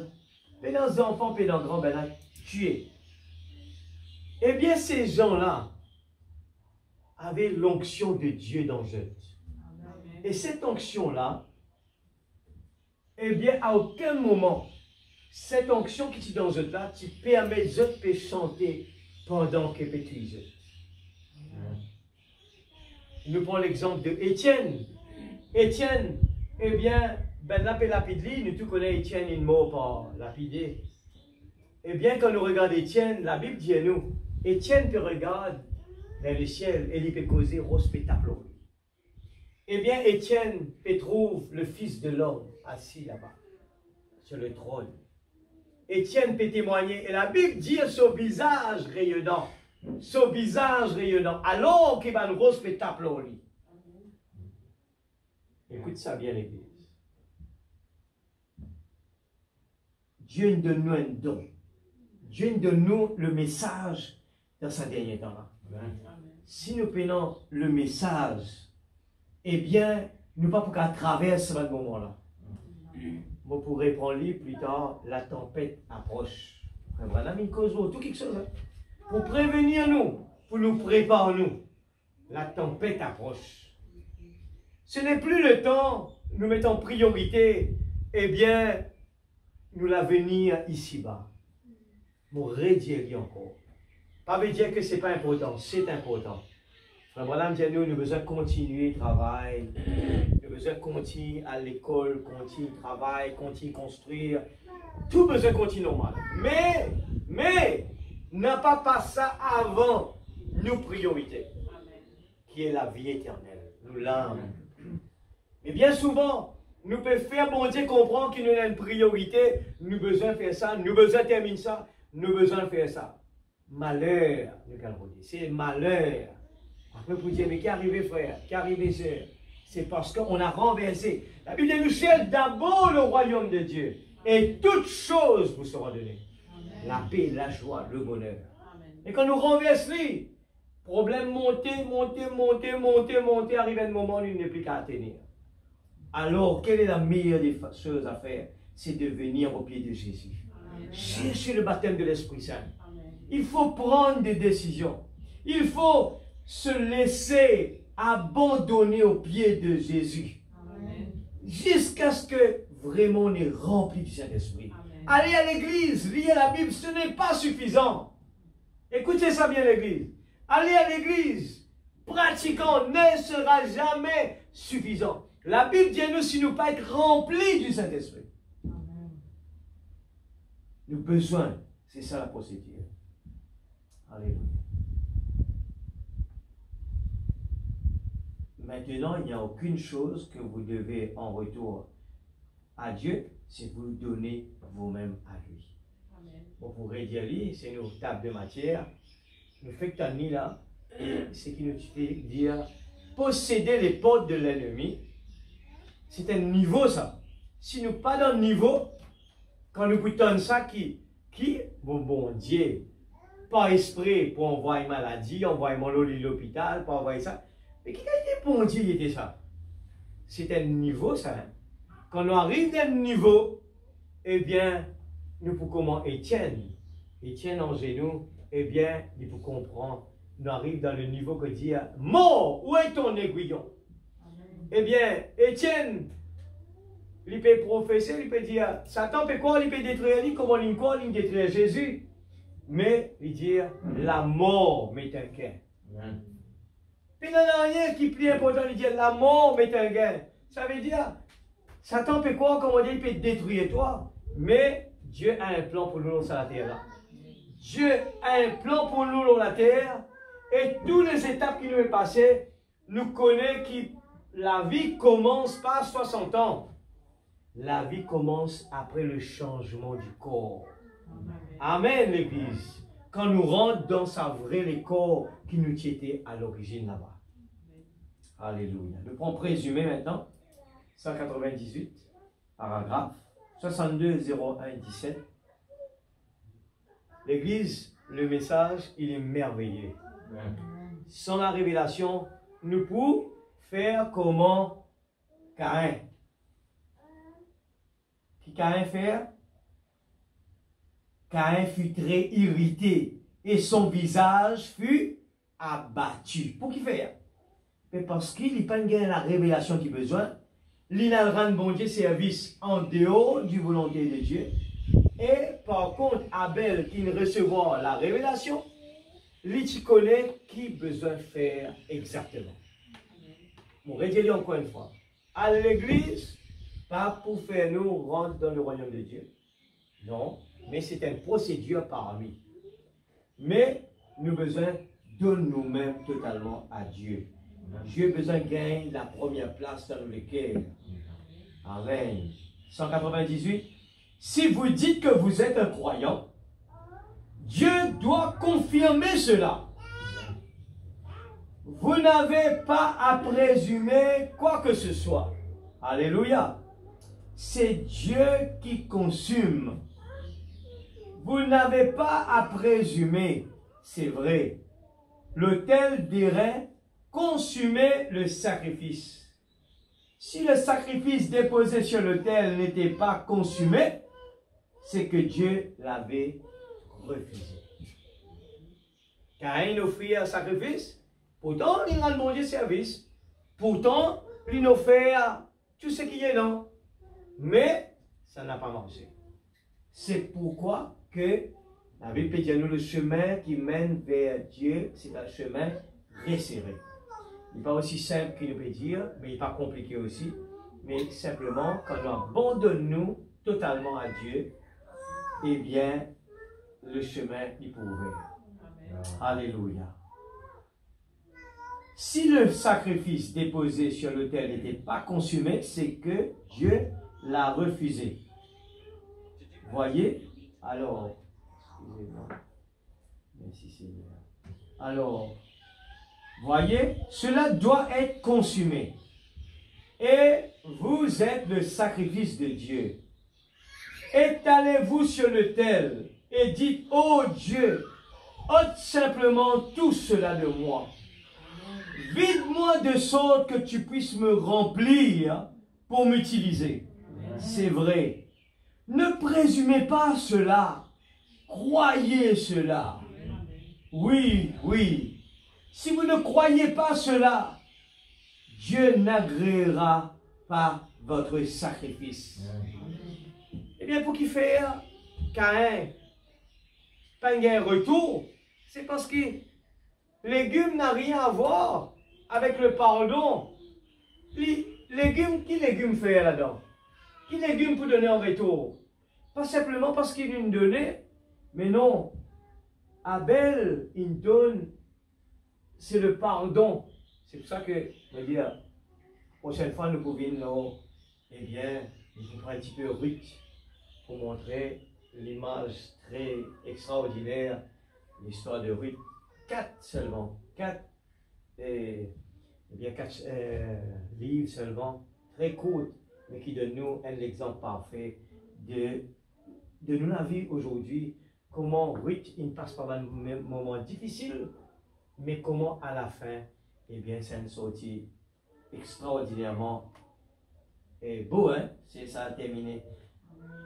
puis les enfants, puis les grands, ben là, tuer. Eh bien ces gens-là avaient l'onction de Dieu dans eux. Et cette onction-là, eh bien, à aucun moment, cette onction qui est dans eux là, tu permets aux autres de chanter pendant que tu es. Nous prenons l'exemple de Étienne. Étienne, eh bien, ben lapidli, nous tous connaissons Étienne, il mort par lapidé. Eh bien, quand nous regardons Étienne, la Bible dit à nous, Étienne peut regarder vers le ciel et il peut causer rose pétaple. Eh bien, Étienne trouve le Fils de l'homme assis là-bas, sur le trône. Étienne peut témoigner, et la Bible dit son visage rayonnant, alors qu'il va une rose pétaple au lit. Écoute ça bien, l'Église. Dieu nous donne un don. Dieu nous donne le message dans ce dernier temps-là. Si nous prenons le message, eh bien, nous ne pouvons pas traverser ce moment-là. Vous pourrez prendre lui plus tard, la tempête approche. Voilà une cause ou tout quelque chose. Pour prévenir nous, pour nous préparer nous. La tempête approche. Ce n'est plus le temps, nous mettons en priorité, eh bien, nous l'avenir ici-bas. Nous redire encore. Pas veut dire que ce n'est pas important, c'est important. Voilà, nous avons besoin de continuer le travail, nous avons besoin de continuer à l'école, continuer le travail, continuer à construire. Tout besoin de continuer normal. Mais, n'a pas passé ça avant nos priorités, qui est la vie éternelle, nous l'âme. Mais bien souvent, nous pouvons faire bon Dieu comprendre qu'il nous a une priorité, nous avons besoin de faire ça, nous avons besoin de terminer ça, nous avons besoin de faire ça. Malheur, c'est malheur. Après, vous dites, mais qui est arrivé, frère? Qui est arrivé, sœur? C'est parce qu'on a renversé. La Bible nous cherche d'abord le royaume de Dieu. Et toutes choses vous seront données. Amen. La paix, la joie, le bonheur. Amen. Et quand nous renversons, problème monter, arrive un moment où il n'est plus qu'à tenir. Alors, quelle est la meilleure des choses à faire? C'est de venir au pied de Jésus. Amen. Chercher le baptême de l'Esprit Saint. Amen. Il faut prendre des décisions. Il faut se laisser abandonner aux pieds de Jésus. Jusqu'à ce que vraiment on est rempli du Saint-Esprit. Aller à l'église, lire la Bible, ce n'est pas suffisant. Écoutez ça bien l'église. Aller à l'église, pratiquant, ne sera jamais suffisant. La Bible dit à nous si nous pas être remplis du Saint-Esprit. Nous avons besoin, c'est ça la procédure. Alléluia. Maintenant, il n'y a aucune chose que vous devez en retour à Dieu, c'est vous donner vous-même à lui. Amen. Bon, pour dire lui, c'est une table de matière. Nous faisons que tu là, et ce qui nous fait dire posséder les portes de l'ennemi, c'est un niveau ça. Si nous pas dans le niveau, quand nous goûtons ça qui bon Dieu, par esprit pour envoyer maladie, envoyer mon lot à l'hôpital, pour envoyer ça. Mais qui a été bon Dieu, il était ça? C'est un niveau ça. Hein? Quand on arrive à un niveau, eh bien, nous pouvons comment Étienne en genou, eh bien, il faut comprendre, nous arrivons dans le niveau que dit, mort, où est ton aiguillon? Amen. Eh bien, Étienne, il peut professer, il peut dire, Satan peut quoi, il peut détruire, comment il détruire Jésus? Mais il dit, la mort m'est un gain. Puis il n'y a rien qui est plus important, il dit, la mort m'est un gain. Ça veut dire, Satan peut quoi, comment dire, il peut détruire toi, mais Dieu a un plan pour nous sur la terre là. Dieu a un plan pour nous sur la terre, et toutes les étapes qui nous est passées, nous connaissons que la vie commence pas à 60 ans. La vie commence après le changement du corps. Amen, l'Église. Quand nous rentrons dans sa vraie le corps qui nous était à l'origine là-bas. Alléluia. Nous prenons présumé maintenant. 198, paragraphe 62 01 17. L'Église, le message, il est merveilleux. Sans la révélation, nous pouvons faire comment Caïn. Qui Caïn fait? Caïn fut très irrité et son visage fut abattu. Pour qui faire? Mais parce qu'il n'a pas la révélation qu'il a besoin. Il n'a pas bon Dieu service en dehors du volonté de Dieu. Et par contre, Abel, qui ne recevra la révélation, lui connaît qui besoin de faire exactement. Bon, redis-le encore une fois. À l'église, pas pour faire nous rentrer dans le royaume de Dieu. Non, mais c'est une procédure par lui. Mais nous avons besoin de nous-mêmes totalement à Dieu. Dieu a besoin de gagner la première place dans le cœur. Amen. 198. Si vous dites que vous êtes un croyant, Dieu doit confirmer cela. Vous n'avez pas à présumer quoi que ce soit. Alléluia. C'est Dieu qui consume. Vous n'avez pas à présumer. C'est vrai. L'autel dirait consumer le sacrifice. Si le sacrifice déposé sur l'autel n'était pas consumé, c'est que Dieu l'avait refusé. Caïn offrit un sacrifice, pourtant il rend bon Dieu service, pourtant il offert tout ce qui est là, mais ça n'a pas marché. C'est pourquoi que la Bible peut dire nous le chemin qui mène vers Dieu, c'est un chemin resserré. Il n'est pas aussi simple qu'il peut dire, mais il n'est pas compliqué aussi. Mais simplement, quand nous abandonnons totalement à Dieu, eh bien, le chemin est pour ouvrir. Alléluia. Si le sacrifice déposé sur l'autel n'était pas consumé, c'est que Dieu l'a refusé. Voyez? Alors, excusez-moi. Merci Seigneur. Alors, voyez, cela doit être consumé. Et vous êtes le sacrifice de Dieu. Étalez-vous sur l'autel et dites, ô Dieu, ôte simplement tout cela de moi. Vide-moi de sorte que tu puisses me remplir pour m'utiliser. C'est vrai. Ne présumez pas cela. Croyez cela. Oui, oui. Si vous ne croyez pas cela, Dieu n'agréera pas votre sacrifice. Eh bien, pour qui faire Caïn, pas un retour, c'est parce que légumes n'a rien à voir avec le pardon. Légumes, qui légumes fait là-dedans? Qui légumes pour donner en retour? Pas simplement parce qu'il nous donnait, mais non. Abel, il donne, c'est le pardon. C'est pour ça que, je veux dire, prochaine fois, nous pouvons, eh bien, je prends un petit peu Ruth pour montrer l'image très extraordinaire, l'histoire de Ruth. 4 seulement, 4 livres seulement, très courtes, mais qui donnent nous un exemple parfait de nous la vie aujourd'hui, comment Ruth, il passe par un moment difficile, mais comment à la fin, eh bien, c'est une sortie extraordinairement beau, hein? C'est ça a terminé.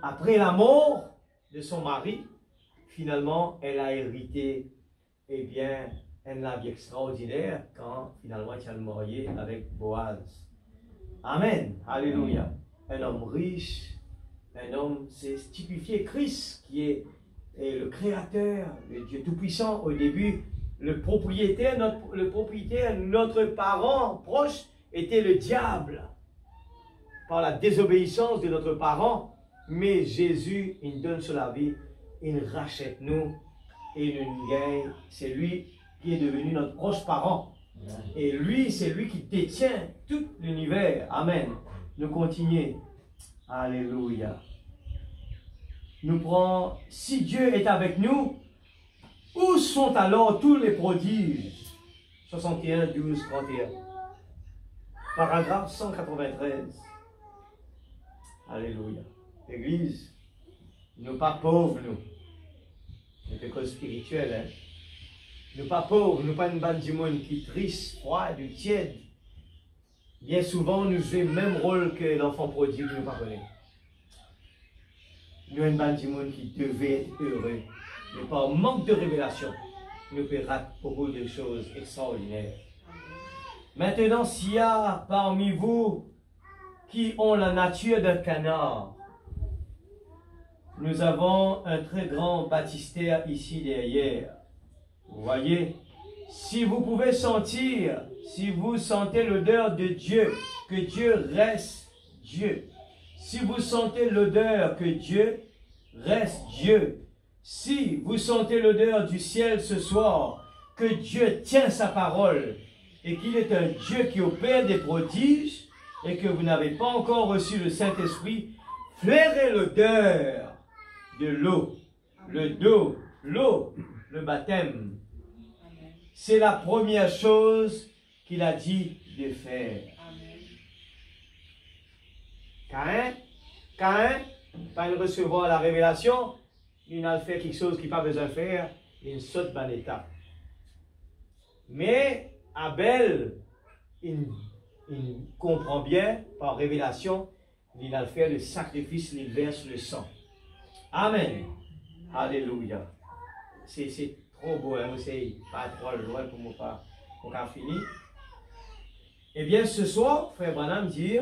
Après la mort de son mari, finalement, elle a hérité, eh bien, un vie extraordinaire quand finalement elle a marié avec Boaz. Amen. Alléluia. Un homme riche, un homme, c'est typifié Christ qui est le créateur, le Dieu Tout-Puissant. Au début, le propriétaire, notre parent proche était le diable. Par la désobéissance de notre parent, mais Jésus, il donne sur la vie, il rachète nous et il nous gagne. C'est lui qui est devenu notre proche parent. Et lui, c'est lui qui détient tout l'univers. Amen. Nous continuons. Alléluia. Nous prenons, si Dieu est avec nous, où sont alors tous les prodiges? 61, 12, 31. Paragraphe 193. Alléluia. Église, nous pas pauvres, nous. C'est quelque chose de spirituel, hein. Nous pas pauvres, nous pas une bande du monde qui triste, froide, tiède. Bien souvent, nous jouons le même rôle que l'enfant prodigue, nous pas connaît. Nous une bande du monde qui devait être heureux. Mais par manque de révélation, nous pouvons rater beaucoup de choses extraordinaires. Maintenant, s'il y a parmi vous qui ont la nature d'un canard, nous avons un très grand baptistère ici derrière. Vous voyez, si vous pouvez sentir, si vous sentez l'odeur de Dieu, que Dieu reste Dieu. Si vous sentez l'odeur que Dieu reste Dieu. Si vous sentez l'odeur du ciel ce soir, que Dieu tient sa parole et qu'il est un Dieu qui opère des prodiges et que vous n'avez pas encore reçu le Saint-Esprit, flairez l'odeur de l'eau, l'eau, le baptême. C'est la première chose qu'il a dit de faire. Caïn, pas de recevoir la révélation, il a fait quelque chose qu'il n'a pas besoin de faire, il saute dans l'étape. Mais Abel, il comprend bien par révélation, il a fait le sacrifice, il verse le sang. Amen. Alléluia. C'est trop beau, hein? C'est pas trop loin pour moi, pas pour finir. Eh bien, ce soir, frère Branham dit,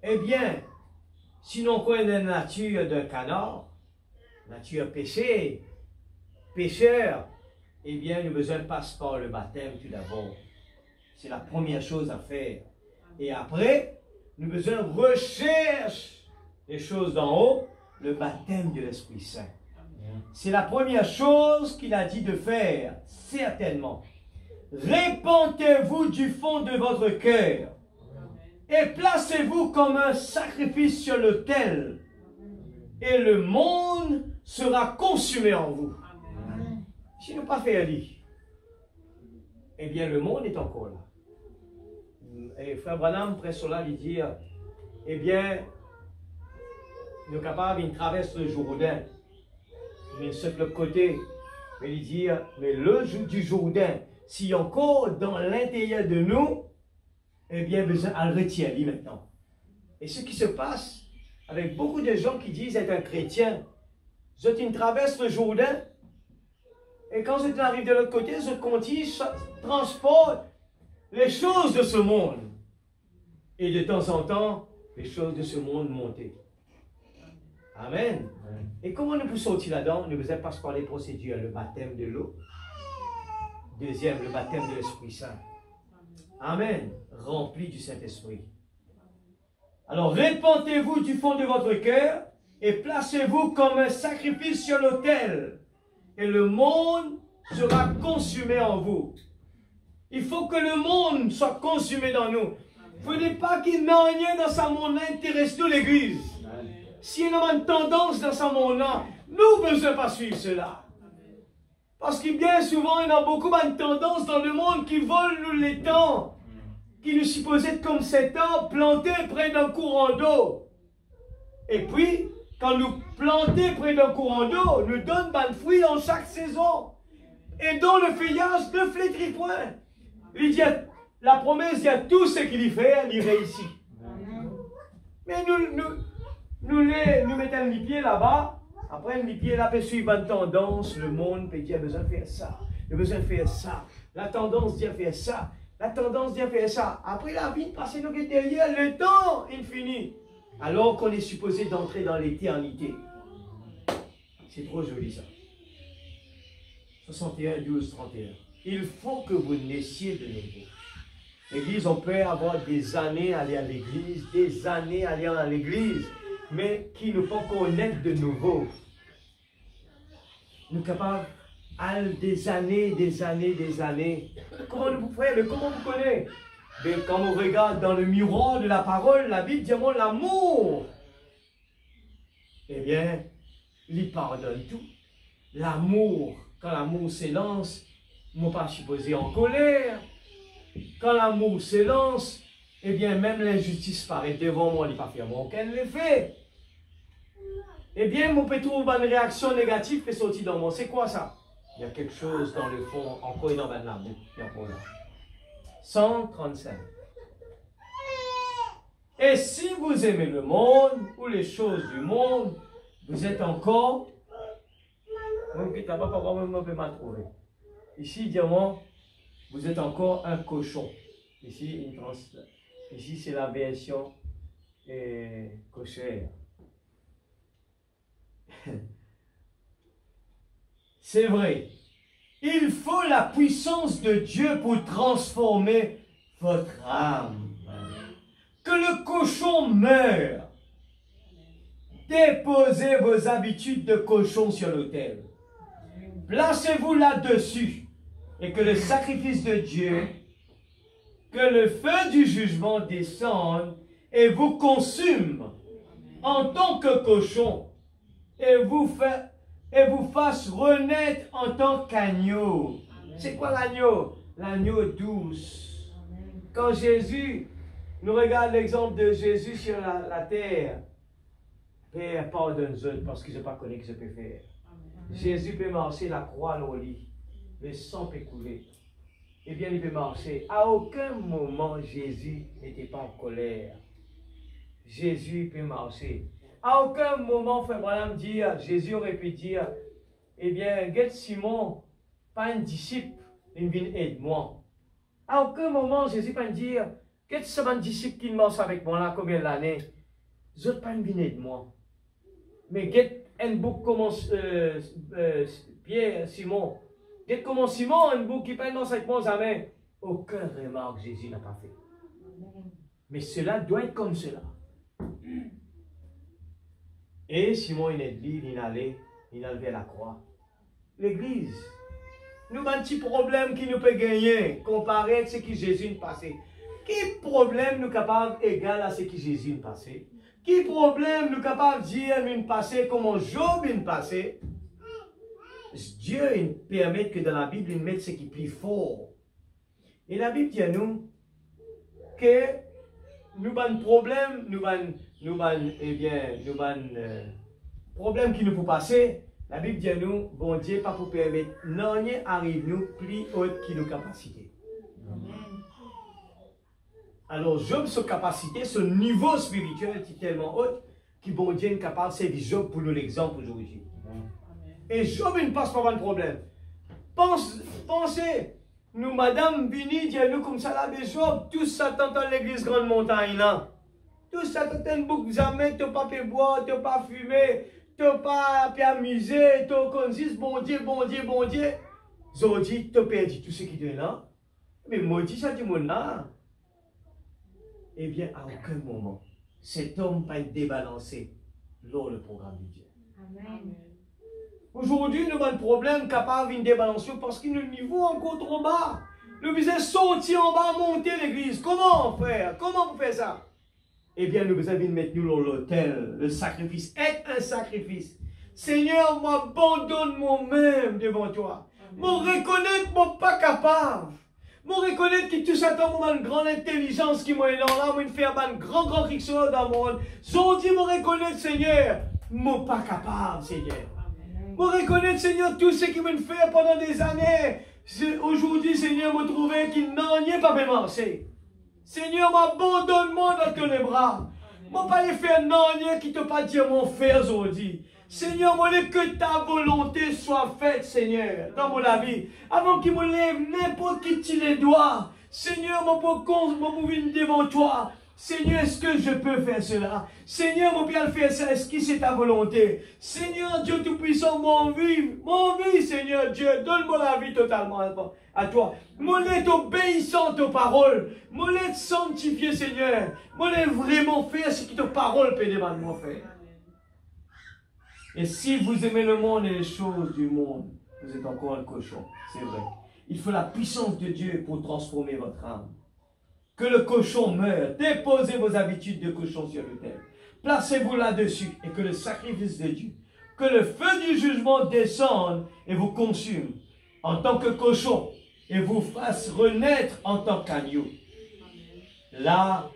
eh bien, si nous connaissons la nature d'un canard, nature pécheur, eh bien, nous besoin passer par le baptême tout d'abord. C'est la première chose à faire. Et après, nous besoin rechercher les choses d'en haut, le baptême de l'Esprit Saint. C'est la première chose qu'il a dit de faire, certainement. Répentez-vous du fond de votre cœur et placez-vous comme un sacrifice sur l'autel et le monde sera consumé en vous. Si nous pas fait dit, eh bien le monde est encore là. Et frère Branham, près sur là, il dit, eh bien, nous sommes capables de traverser le Jourdain, mais de l'autre côté, mais il dit, mais le jour du Jourdain, si encore dans l'intérieur de nous, eh bien, besoin à le retirer maintenant. Et ce qui se passe avec beaucoup de gens qui disent être un chrétien, ils traversent le Jourdain, et quand ils arrivent de l'autre côté, ils transportent les choses de ce monde. Et de temps en temps, les choses de ce monde montaient. Amen. Et comment nous pouvons sortir là-dedans? Nous faisons passer par les procédures, le baptême de l'eau. Deuxième, le baptême de l'Esprit Saint. Amen. Rempli du Saint-Esprit. Alors, répentez-vous du fond de votre cœur et placez-vous comme un sacrifice sur l'autel. Et le monde sera consumé en vous. Il faut que le monde soit consumé dans nous. Il ne faut pas qu'il n'y ait rien dans sa monde intéresse nous l'église. S'il y a une tendance dans sa monde-là, nous ne devons pas suivre cela. Parce que bien souvent, il y a beaucoup de tendances dans le monde qui volent nous les temps, qui nous supposent être comme ces temps plantés près d'un courant d'eau. Et puis, quand nous plantons près d'un courant d'eau, nous donnons des fruits en chaque saison. Et dont le feuillage ne flétrit point. Il dit, la promesse, il y a tout ce qu'il y fait, il réussit. Mais nous mettons les pieds là-bas. Après, les pieds là, peut suivre une tendance. Le monde peut dire, besoin de faire ça. Il a besoin de faire ça. La tendance dit à faire ça. La tendance dit à faire ça. Après, la vie passe nous derrière. Le temps infini. Alors qu'on est supposé d'entrer dans l'éternité. C'est trop joli ça. 61, 12, 31. Il faut que vous naissiez de nouveau. L'église, on peut avoir des années à aller à l'église, des années à aller à l'église, mais qui ne font connaître de nouveau. Nous sommes capables d'aller des années. Comment vous frères, comment vous connaissez? Mais quand on regarde dans le miroir de la parole, la Bible dit l'amour. Eh bien, il pardonne tout. L'amour, quand l'amour s'élance, on ne pas supposé en colère. Quand l'amour s'élance, eh bien, même l'injustice paraît devant moi, il n'est pas fait aucun effet. Eh bien, mon peut trouver une réaction négative qui est sortie dans moi. C'est quoi ça? Il y a quelque chose dans le fond, encore une fois, là. 135. Et si vous aimez le monde ou les choses du monde, vous êtes encore. Ici, diamant, vous êtes encore un cochon. Ici, ici c'est la version cochère. C'est vrai. Il faut la puissance de Dieu pour transformer votre âme. Que le cochon meure. Déposez vos habitudes de cochon sur l'autel. Placez-vous là-dessus. Et que le sacrifice de Dieu, que le feu du jugement descende et vous consume en tant que cochon et vous fasse renaître en tant qu'agneau. C'est quoi l'agneau? L'agneau douce. Quand Jésus, nous regarde l'exemple de Jésus sur la terre. Père, pardonne-nous parce que je n'ai pas connu que je peux faire. Jésus peut marcher la croix au lit. Le sang peut couler. Eh bien, il peut marcher. À aucun moment, Jésus n'était pas en colère. Jésus peut marcher. À aucun moment, frère Branham dit, Jésus aurait pu dire, eh bien, Guette Simon, pas un disciple, il vient aide-moi. À aucun moment, Jésus ne peut dire, Guette ce un disciple qui marche avec moi là, combien d'années? Je ne pas venir aide-moi. Mais Guette un bouc commence, Pierre, Simon, Guette comment Simon, un bouc qui marche avec moi jamais. Aucun remarque Jésus n'a pas fait. Mais cela doit être comme cela. Et Simon, il est dit, il allait vers la croix. L'église, nous avons un petit problème qui nous peut gagner, comparé à ce que Jésus a passé. Quel problème nous capable égal à ce que Jésus a passé? Quel problème nous capable de dire nous passé comme Job a passé? Dieu il permet que dans la Bible, il mette ce qui est plus fort. Et la Bible dit à nous que nous avons un problème, nous avons problème qui nous peut passer. La Bible dit à nous, bon Dieu, pas pour permettre, non, arrive nous plus haut que nos capacités. Alors, Job, sa capacité, son niveau spirituel est tellement haut que bon Dieu est capable de servir Job pour nous l'exemple aujourd'hui. Et Job ne passe pas de problème. Pensez, nous, madame, vini, dis-nous comme ça, la bishop, tous s'attendent dans l'église Grande Montagne, là. Tous s'attendent beaucoup jamais, t'as pas fait boire, t'as pas fumé, t'as pas amusé, t'as conduit, bon Dieu, bon Dieu, bon Dieu. Zodi, t'as perdu tout ce qui te là. Mais maudit ça du monde là. Eh bien, à aucun moment, cet homme va être débalancé lors le programme de Dieu. Amen. Aujourd'hui, nous avons un problème capable de débalancer parce que le niveau est encore trop bas. Nous besoin sortir en bas, monter l'église. Comment faire? Comment vous faites ça? Eh bien, nous besoin de mettre nous dans l'autel. Le sacrifice est un sacrifice. Seigneur, m'abandonne moi-même devant toi. Je reconnais que je ne suis pas capable. Je reconnais que tout ça dans une grande intelligence qui m'a là, moi je fais un grand quelque chose dans le monde. Je dis, je reconnais, Seigneur, je ne suis pas capable, Seigneur. Je reconnais, Seigneur, tout ce qu'il m'a fait pendant des années. Aujourd'hui, Seigneur, je me trouvais qu'il n'en est pas avancé. Seigneur, m'abandonne-moi dans tes bras. Je ne pas les faire non, qui ne t'a pas dit mon frère aujourd'hui. Seigneur, moi, que ta volonté soit faite, Seigneur, dans mon vie. Avant qu'il me lève n'importe qui tire les doigts. Seigneur, mon pauvre venir devant toi. Seigneur, est-ce que je peux faire cela? Seigneur, mon Père, faire ça, est-ce que c'est ta volonté? Seigneur, Dieu Tout-Puissant, mon vie, Seigneur Dieu, donne-moi la vie totalement à toi. Mon est obéissant aux paroles. Mon est sanctifié, Seigneur. Mon est vraiment faire ce que ta parole peut demander de faire. Et si vous aimez le monde et les choses du monde, vous êtes encore un cochon, c'est vrai. Il faut la puissance de Dieu pour transformer votre âme. Que le cochon meure. Déposez vos habitudes de cochon sur le terre. Placez-vous là-dessus et que le sacrifice de Dieu, que le feu du jugement descende et vous consume en tant que cochon et vous fasse renaître en tant qu'agneau. Là,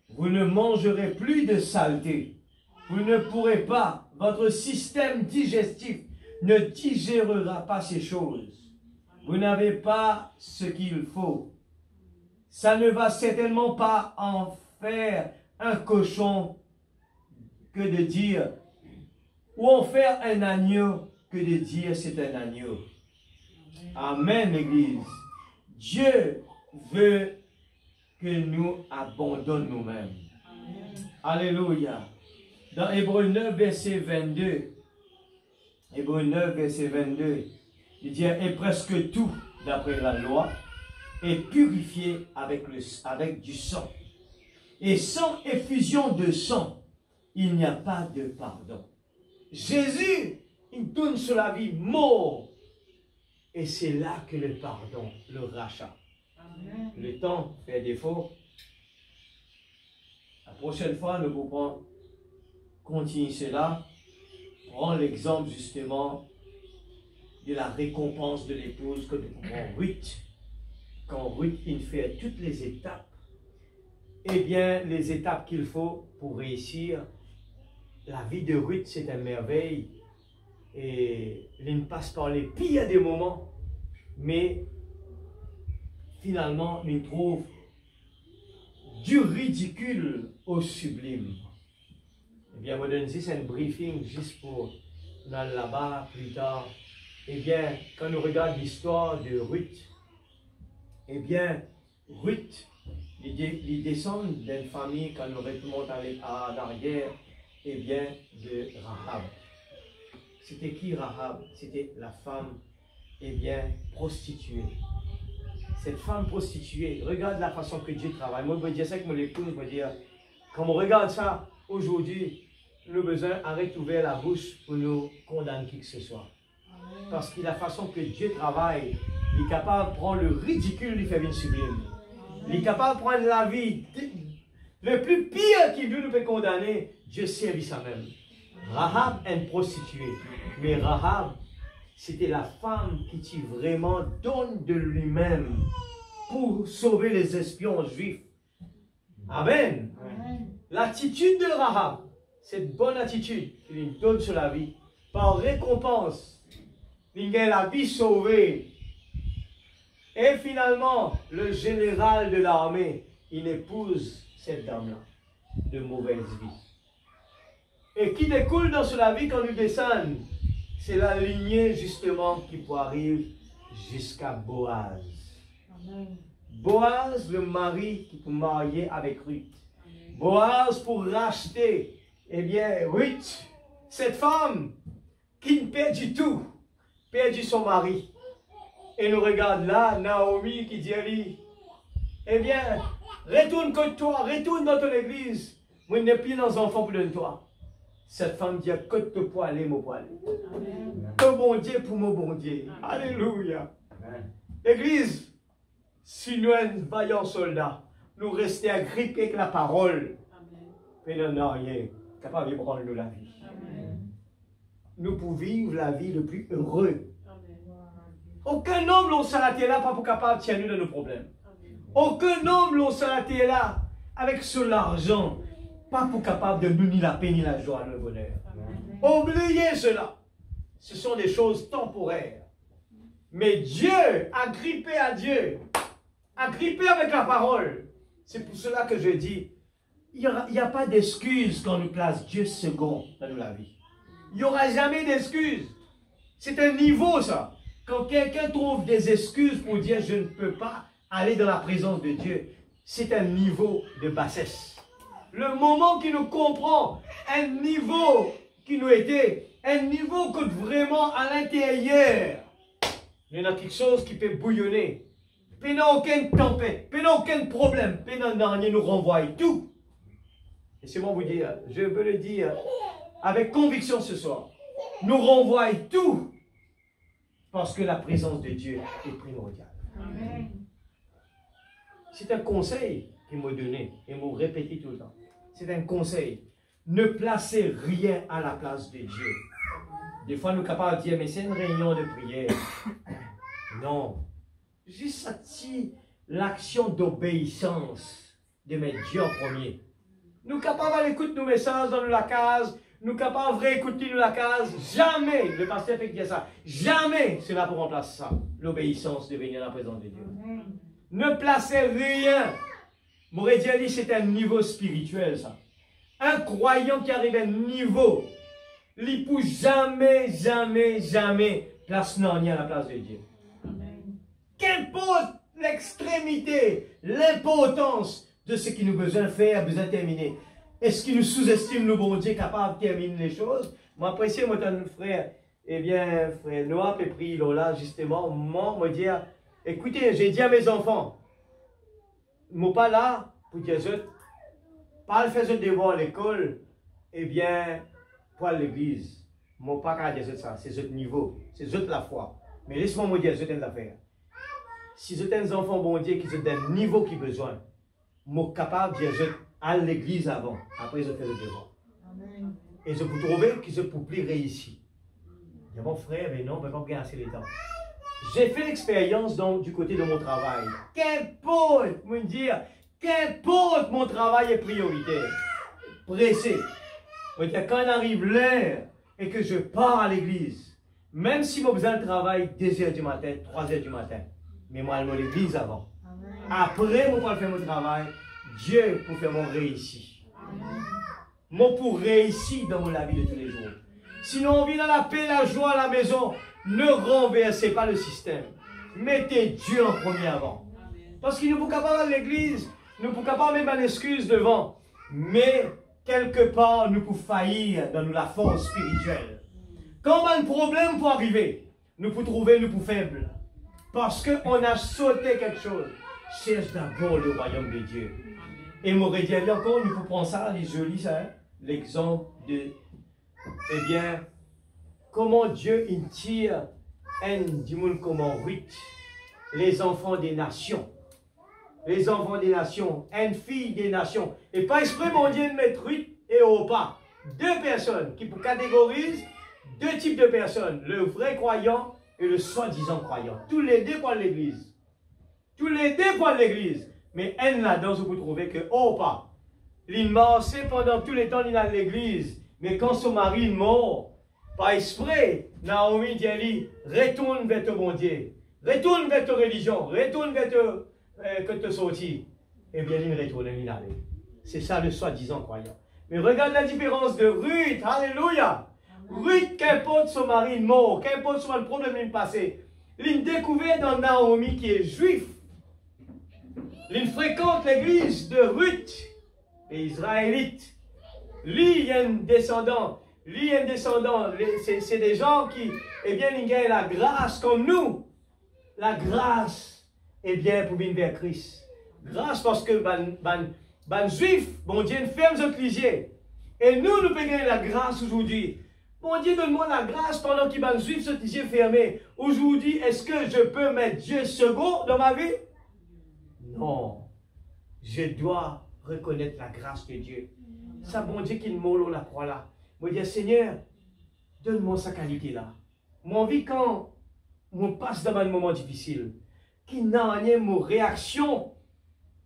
vous ne mangerez plus de saleté. Vous ne pourrez pas, votre système digestif ne digérera pas ces choses. Vous n'avez pas ce qu'il faut. Ça ne va certainement pas en faire un cochon que de dire, ou en faire un agneau que de dire c'est un agneau. Amen, l'Église. Dieu veut que nous abandonnions nous-mêmes. Alléluia. Dans Hébreux 9, verset 22, Hébreux 9, verset 22, il dit, et presque tout, d'après la loi, est purifié avec du sang. Et sans effusion de sang, il n'y a pas de pardon. Jésus, il donne sur la vie mort. Et c'est là que le pardon, le rachat. Amen. Le temps fait défaut. La prochaine fois, nous pourrons continuer cela. Prends l'exemple justement de la récompense de l'épouse que nous pouvons Ruth. Quand Ruth il fait toutes les étapes, eh bien, les étapes qu'il faut pour réussir, la vie de Ruth, c'est une merveille. Et il passe par les pires des moments, mais finalement, il trouve du ridicule au sublime. Eh bien, moi, je c'est un briefing juste pour aller là-bas plus tard. Eh bien, quand on regarde l'histoire de Ruth, eh bien, Ruth, il descend d'une famille, quand on remonte à l'arrière, eh bien, de Rahab. C'était qui Rahab? C'était la femme, eh bien, prostituée. Cette femme prostituée, regarde la façon que Dieu travaille. Moi, je veux dire ça avec mon épouse, je veux dire, quand on regarde ça, aujourd'hui, nous avons besoin d'arrêter ouvert la bouche pour nous condamner qui que ce soit. Parce que la façon que Dieu travaille, il est capable de prendre le ridicule, il fait une sublime. Il est capable de prendre la vie, le plus pire qu'il nous peut condamner, Dieu servit ça même. Rahab est une prostituée, mais Rahab, c'était la femme qui vraiment donne de lui-même pour sauver les espions juifs. Amen. L'attitude de Rahab, cette bonne attitude qu'il donne sur la vie, par récompense, il a la vie sauvée. Et finalement, le général de l'armée, il épouse cette dame-là, de mauvaise vie. Et qui découle dans la vie quand nous descendons, c'est la lignée justement qui peut arriver jusqu'à Boaz. Amen. Boaz, le mari qui peut marier avec Ruth. Boaz pour racheter, eh bien, Ruth, cette femme qui ne perdit tout, perdit son mari. Et nous regarde là, Naomi qui dit à lui, eh bien, retourne contre toi, retourne dans ton église. Moi, je n'ai plus dans enfants pour toi. Cette femme dit, côte pour aller, mon pour aller. Ton bon Dieu pour mon bon Dieu. Alléluia. L'église, si nous sommes vaillants soldats, nous restons agrippés avec la parole. Mais nous n'avons rien capable de prendre la vie. Nous pouvons vivre la vie le plus heureux. Aucun homme l'on s'arrêté là pas pour capable de tirer de nos problèmes. Aucun homme l'on s'arrêté là avec ce l'argent pas pour capable de nous ni la paix ni la joie, le bonheur. Oubliez cela. Ce sont des choses temporaires. Mais Dieu, agrippé à Dieu, agrippé avec la parole. C'est pour cela que je dis, il n'y a pas d'excuse quand nous place Dieu second dans la vie. Il n'y aura jamais d'excuse. C'est un niveau ça. Quand quelqu'un trouve des excuses pour dire je ne peux pas aller dans la présence de Dieu, c'est un niveau de bassesse. Le moment qui nous comprend, un niveau qui nous était, un niveau que vraiment à l'intérieur, il y a quelque chose qui peut bouillonner. Il n'y a aucune tempête, il n'y a aucun problème, il n'y a rien nous renvoie tout. Et c'est moi vous dire, je veux le dire avec conviction ce soir, nous renvoie tout parce que la présence de Dieu est primordiale. Amen. C'est un conseil qu'il m'a donné et m'a répété tout le temps. C'est un conseil. Ne placez rien à la place de Dieu. Des fois, nous sommes capables de dire, mais c'est une réunion de prière. Non. Juste l'action d'obéissance de mettre Dieu en premier. Nous sommes capables d'écouter nos messages dans la case. Nous sommes capables de réécouter la case. Jamais, le pasteur fait dire ça, jamais cela pour remplacer ça. L'obéissance de venir à la présence de Dieu. Amen. Ne placez rien. M'aurait dit, c'est un niveau spirituel, ça. Un croyant qui arrive à un niveau, il ne peut jamais, jamais, jamais place non à la place de Dieu. Qu'importe l'extrémité, l'importance de ce qu'il nous besoin de faire, besoin de terminer. Est-ce qu'il nous sous-estime le bon Dieu capable de terminer les choses? Moi, apprécié, mon frère, eh bien, frère Noah a pris là, justement, moi, me dire, écoutez, j'ai dit à mes enfants, je ne suis pas là pour dire, pas le faire ce devoir à l'école, eh bien, pour l'église. Je ne suis pas qu'à dire ça, c'est autre niveau, c'est autre la foi. Mais laisse-moi me dire, c'est une affaire. Si vous êtes un enfant bon Dieu qui sont d'un niveau qui besoin, je suis capable de dire, à l'église avant, après je fais le devoir. Amen. Et je peux trouver que je peux plus réussir. Il y a mon frère, mais non, je ne peux pas gagner les temps. J'ai fait l'expérience du côté de mon travail. Qu'importe, me dire, qu'importe mon travail est prioritaire, pressé. Quand arrive l'heure et que je pars à l'église, même si j'ai besoin de travail 2 h du matin, 3 h du matin, mais moi, je vais à l'église avant. Amen. Après, je vais faire mon travail. Dieu pour faire mon réussir. Moi pour réussir dans la vie de tous les jours. Sinon, on vit dans la paix, la joie à la maison. Ne renversez pas le système. Mettez Dieu en premier avant. Parce qu'il ne peut pas à l'église, nous ne pouvons pas même une excuse devant. Mais quelque part, nous pouvons faillir dans la force spirituelle. Quand un problème peut arriver, nous pouvons trouver nous pouvons faibles. Parce qu'on a sauté quelque chose. Cherche d'abord le royaume de Dieu. Et m'aurait dit encore, nous pouvons prendre ça, les jolis, ça, hein? L'exemple de, eh bien, comment Dieu il tire du monde comment Ruth, les enfants des nations. Les enfants des nations, une fille des nations. Et pas exprès, mon Dieu, de mettre Ruth et Orpa. 2 personnes qui catégorisent 2 types de personnes. Le vrai croyant et le soi-disant croyant. Tous les deux pour l'église. Tous les deux pour l'église. Mais elle là-dedans, vous trouvez que Orpa, il marchait pendant tous les temps dans l'église. Mais quand son mari est mort, pas exprès, Naomi dit à lui, retourne vers ton bon Dieu. Retourne vers ta religion. Retourne vers que te sorti. Eh bien, il retourne, il allait. C'est ça le soi-disant croyant. Mais regarde la différence de Ruth. Alléluia. Ruth, qu'importe son mari est mort, qu'importe son problème est passé, Il découvert dans Naomi qui est juif. Il fréquente l'église de Ruth, les Israélites. Lui, il y a un descendant. Lui, il y a un descendant. C'est des gens qui, eh bien, ils gagnent la grâce comme nous. La grâce, eh bien, pour venir vers Christ. Grâce parce que, ban juif, bon Dieu, ferme notre lisier. Et nous, nous pouvons gagner la grâce aujourd'hui. Bon Dieu, donne-moi la grâce pendant qu'il ban juif, ce lisier fermé. Aujourd'hui, est-ce que je peux mettre Dieu second dans ma vie? Non. Je dois reconnaître la grâce de Dieu. Ça, bon Dieu, qui nous la croix là. Moi, je dis, Seigneur, donne-moi sa qualité là. Mon envie, quand on passe dans un moment difficile, qu'il n'a rien mon réaction,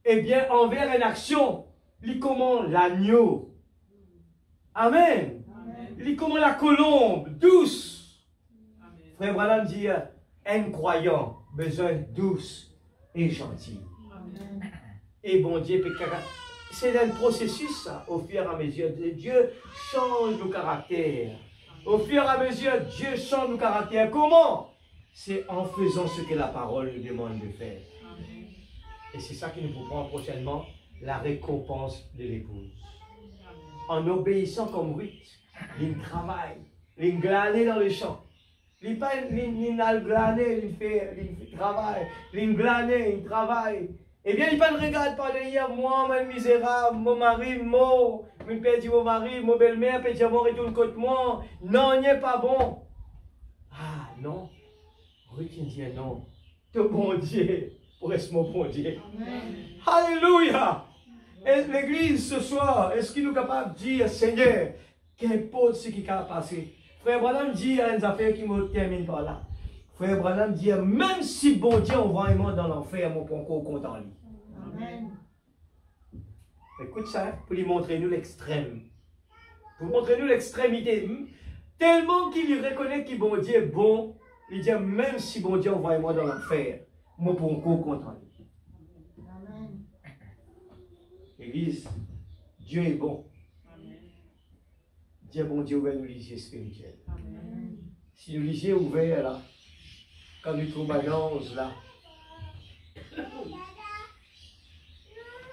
eh bien, envers une action, il comment l'agneau. Amen. Il comment la colombe, douce. Amen. Frère Branham dit, un croyant, besoin douce et gentil. Amen. Et bon Dieu, c'est un processus, ça, au fur et à mesure. Dieu change nos caractères. Au fur et à mesure, Dieu change nos caractères. Comment? C'est en faisant ce que la parole nous demande de faire. Amen. Et c'est ça qui nous prend prochainement, la récompense de l'épouse. En obéissant comme Ruth, il travaille, il glane dans le champ. Il n'a glané, il fait travail, il glane, il travaille. Eh bien, il ne regarde pas derrière moi, mon misérable, mon mari mort, mon père dit mon mari, mon belle-mère, peut dire mort et tout le côté moi. Non, il n'est pas bon. Ah, non. Ruth dit non. Ton bon Dieu, reste mon bon Dieu. Amen. Alléluia. Et l'église ce soir, est-ce qu'il est capable de dire, Seigneur, qu'importe ce qui a passé. Frère Branham dit à une affaire qui me termine par là. Frère Branham dit, même si bon Dieu envoie moi dans l'enfer, mon pas encore content lui. Amen. Écoute ça, pour lui montrer nous l'extrême. Pour montrer nous l'extrémité. Tellement qu'il reconnaît que bon Dieu est bon, il dit, même si bon Dieu envoie moi dans l'enfer, mon pas encore content lui. Amen. Église, Dieu est bon. Dieu bon Dieu ouvert nos lisiers spirituels. Amen. Si nos lisiers ouverts là, quand nous trouvons un ange là,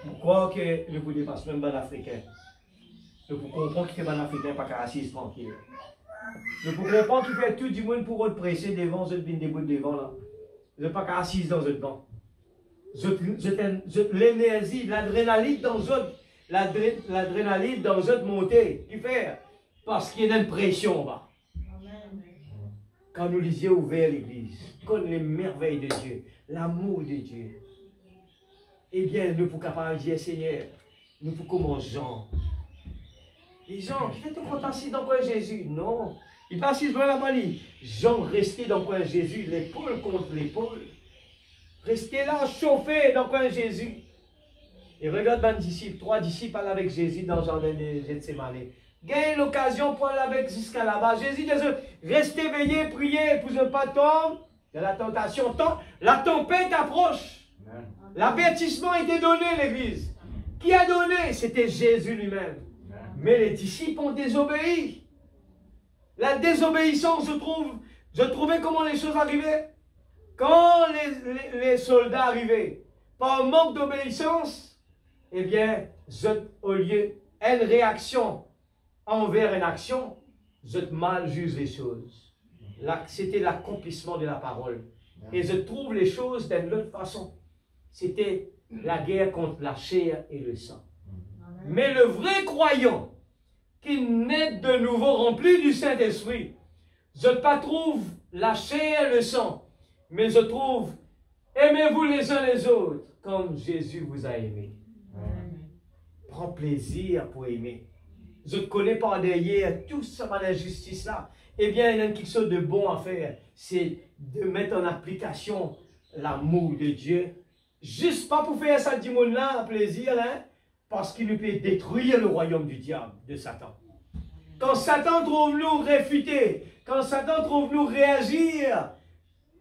je crois que nous pouvons dépasser même ban africain. Nous pouvons comprendre que ban africain pas qu'à assis tranquille. Nous pouvons comprendre qu'il fait tout du monde pour être pressé devant, vous êtes bien debout devant là. Vous n'êtes pas qu'à assis dans votre banc. L'énergie, l'adrénaline dans votre, l'adrénaline dans votre montée, qui fait parce qu'il y a une pression là. Quand nous lisions ouvert l'église, quand les merveilles de Dieu, l'amour de Dieu, eh bien, nous pouvons capables de dire, Seigneur, nous pouvons comme Jean. Les gens, qui fait tout content assis dans le coin de Jésus? Non. Il pas assis loin là-bas. Jean restait dans le coin de Jésus, l'épaule contre l'épaule. Restez là, chauffé dans le coin de Jésus. Et regarde mes disciples, 3 disciples allaient avec Jésus dans le jardin de Gethsémane. Gagnez l'occasion pour aller avec jusqu'à là-bas. Jésus dit, restez veillés, priez pour ne pas tomber de la tentation. La tempête approche. Amen. L'avertissement était donné, l'église. Qui a donné? C'était Jésus lui-même. Mais les disciples ont désobéi. La désobéissance, je trouvais comment les choses arrivaient. Quand les soldats arrivaient, par manque d'obéissance, eh bien, au lieu d'une réaction envers une action, je mal juge les choses. C'était l'accomplissement de la parole. Et je trouve les choses d'une autre façon. C'était la guerre contre la chair et le sang. Mais le vrai croyant, qui naît de nouveau rempli du Saint-Esprit, je ne pas trouve la chair et le sang, mais je trouve aimez-vous les uns les autres comme Jésus vous a aimé. Prends plaisir pour aimer. Je ne connais pas derrière tout ça, l'injustice là. Eh bien, il y a quelque chose de bon à faire. C'est de mettre en application l'amour de Dieu. Juste pas pour faire ça du monde là, à plaisir, hein, parce qu'il nous peut détruire le royaume du diable, de Satan. Quand Satan trouve nous réfuter, quand Satan trouve nous réagir,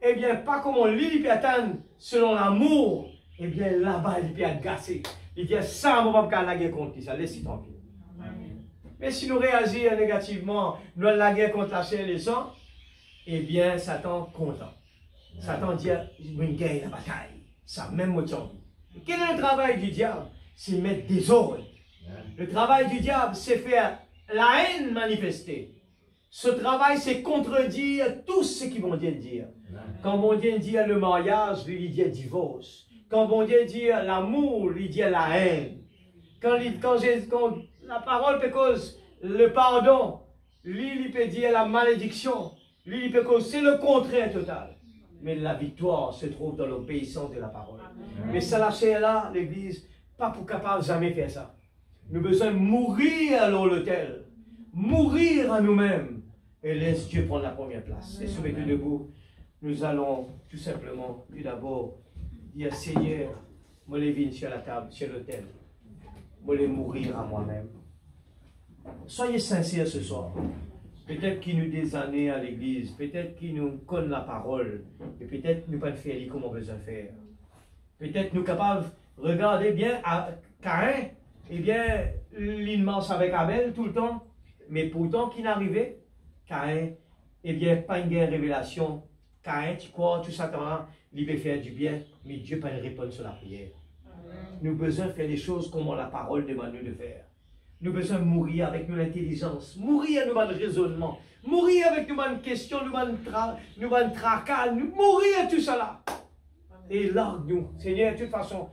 eh bien, pas comme on lit, il peut atteindre selon l'amour, eh bien, là-bas, il peut agacer. Il dit, ça, on va pas la guerre contre ça, laissez tranquille. Mais si nous réagissons négativement, nous avons la guerre contre la chair et le sang, eh bien, Satan content. Satan dit, je gagne la bataille. Ça même motion. Quel est le travail du diable? C'est mettre des ordres. Le travail du diable, c'est faire la haine manifestée. Ce travail, c'est contredire tout ce qu'ils vont dire. Quand bon Dieu dit le mariage, lui, il dit divorce. Quand bon Dieu dit l'amour, lui, il dit la haine. Quand la parole peut cause le pardon, lui, il peut dire la malédiction. Lui, il peut cause, c'est le contraire total. Mais la victoire se trouve dans l'obéissance de la parole. Mais ça, là, l'Église, pas pour capable jamais faire ça. Nous avons besoin de mourir à l'autel, mourir à nous-mêmes, et laisse Dieu prendre la première place. Et sur les deux debout, nous allons tout simplement, tout d'abord, dire Seigneur, moi les vignes sur la table, sur l'autel, moi les mourir à moi-même. Soyez sincères ce soir. Peut-être qu'il nous des années à l'église, peut-être qu'il nous connaît la parole, et peut-être nous pas de faire comme on veut faire. Peut-être nous capables de regarder bien à Caïn, eh bien, l'immense avec Abel tout le temps, mais pourtant qui n'arrivait, Caïn, eh bien, pas une révélation. Caïn, tu crois, tout ça, il veut faire du bien, mais Dieu pas une réponse sur la prière. Nous avons besoin de faire les choses comme la parole demande nous de faire. Nous avons besoin de mourir avec nous l'intelligence, mourir avec nous le raisonnement, mourir avec nous une question, nous une tracas, mourir tout cela. Et là, nous, Seigneur, de toute façon,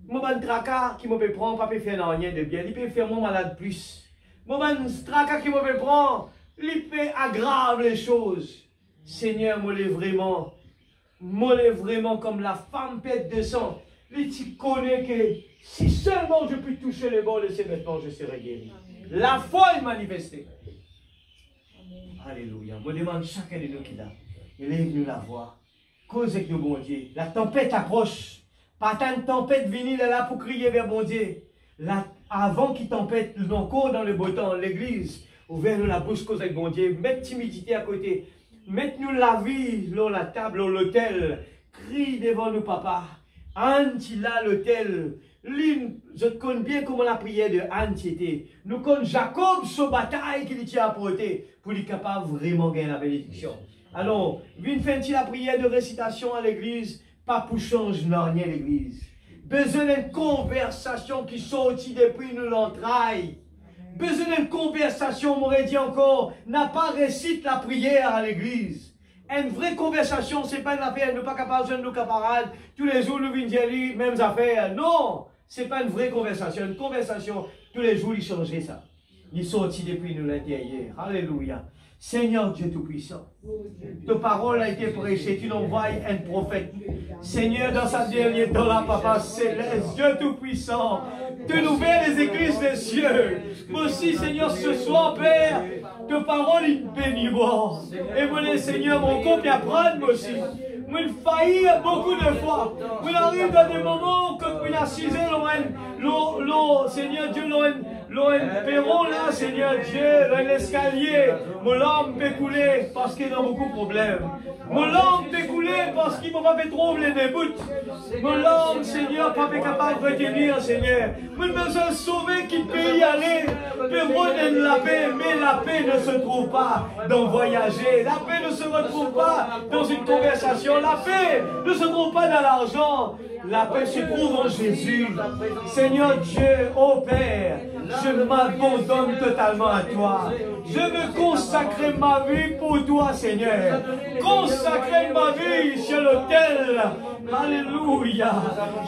moi, un tracas qui me peut prendre, pas peut faire rien de bien, il peut faire mon malade plus. Moi, un tracas qui me peut prendre, il peut aggraver les choses. Seigneur, moi, vraiment comme la femme pète de sang. Tu connais que si seulement je puis toucher les bords de ses vêtements, je serai guéri. Amen. La foi est manifestée. Amen. Alléluia. Je demande chacun de nous qui l'a. Élève-nous la voix. Cause avec nous, bon Dieu. La tempête approche. Pas tant de tempête venir là pour crier vers bon Dieu. Avant qu'il tempête, nous encore dans le beau temps, l'église, ouvert-nous la bouche, cause avec bon Dieu. Mettre timidité à côté. Mettez-nous la vie, dans la table, dans l'autel. Crie devant nous, papa. Anne, il a l'autel. Je connais bien comment la prière de Anne était. Nous connaissons Jacob, sa bataille qu'il tient à porter pour être capable vraiment gagner la bénédiction. Alors, viens faire la prière de récitation à l'église, pas pour changer rien l'église. Besoin d'une conversation qui sortit depuis nous l'entraille. Besoin d'une conversation, m'aurait dit encore, n'a pas récite la prière à l'église. Une vraie conversation, ce n'est pas une affaire, nous ne sommes pas capables de nos camarades, tous les jours nous venons dire mêmes affaires. Non, ce n'est pas une vraie conversation. Une conversation, tous les jours, il changeait ça. Il sortit depuis nous l'intérieur. Alléluia. Seigneur Dieu Tout-Puissant, ta parole a été prêchée, tu l'envoies un prophète. Seigneur, dans sa dernière temps, là, Papa Céleste, Dieu Tout-Puissant, tu nous fais les églises des cieux. Moi aussi, Seigneur, ce soir, Père, ta parole est bénissante. Et moi, les Seigneur, mon compte apprendre, moi aussi. Moi, il faillit beaucoup de fois. Moi, arrive dans des moments quand on a assisé, Seigneur Dieu, le perron là, Seigneur Dieu, l'escalier, mon lampe peut couler parce qu'il y a beaucoup de problèmes. Mon lampe peut couler parce qu'il ne m'a pas fait trouver les bouts. Mon lampe, Seigneur, pas capable de retenir, Seigneur. Moi, je besoin de sauver qui peut y aller. Peut redonner la paix, mais la paix ne se trouve pas dans voyager. La paix ne se retrouve pas dans une conversation. La paix ne se trouve pas dans l'argent. La paix se trouve en Jésus. Seigneur Dieu, ô Père, je m'abandonne totalement à toi. Je veux consacrer ma vie pour toi, Seigneur. Consacrer ma vie sur l'autel. Alléluia.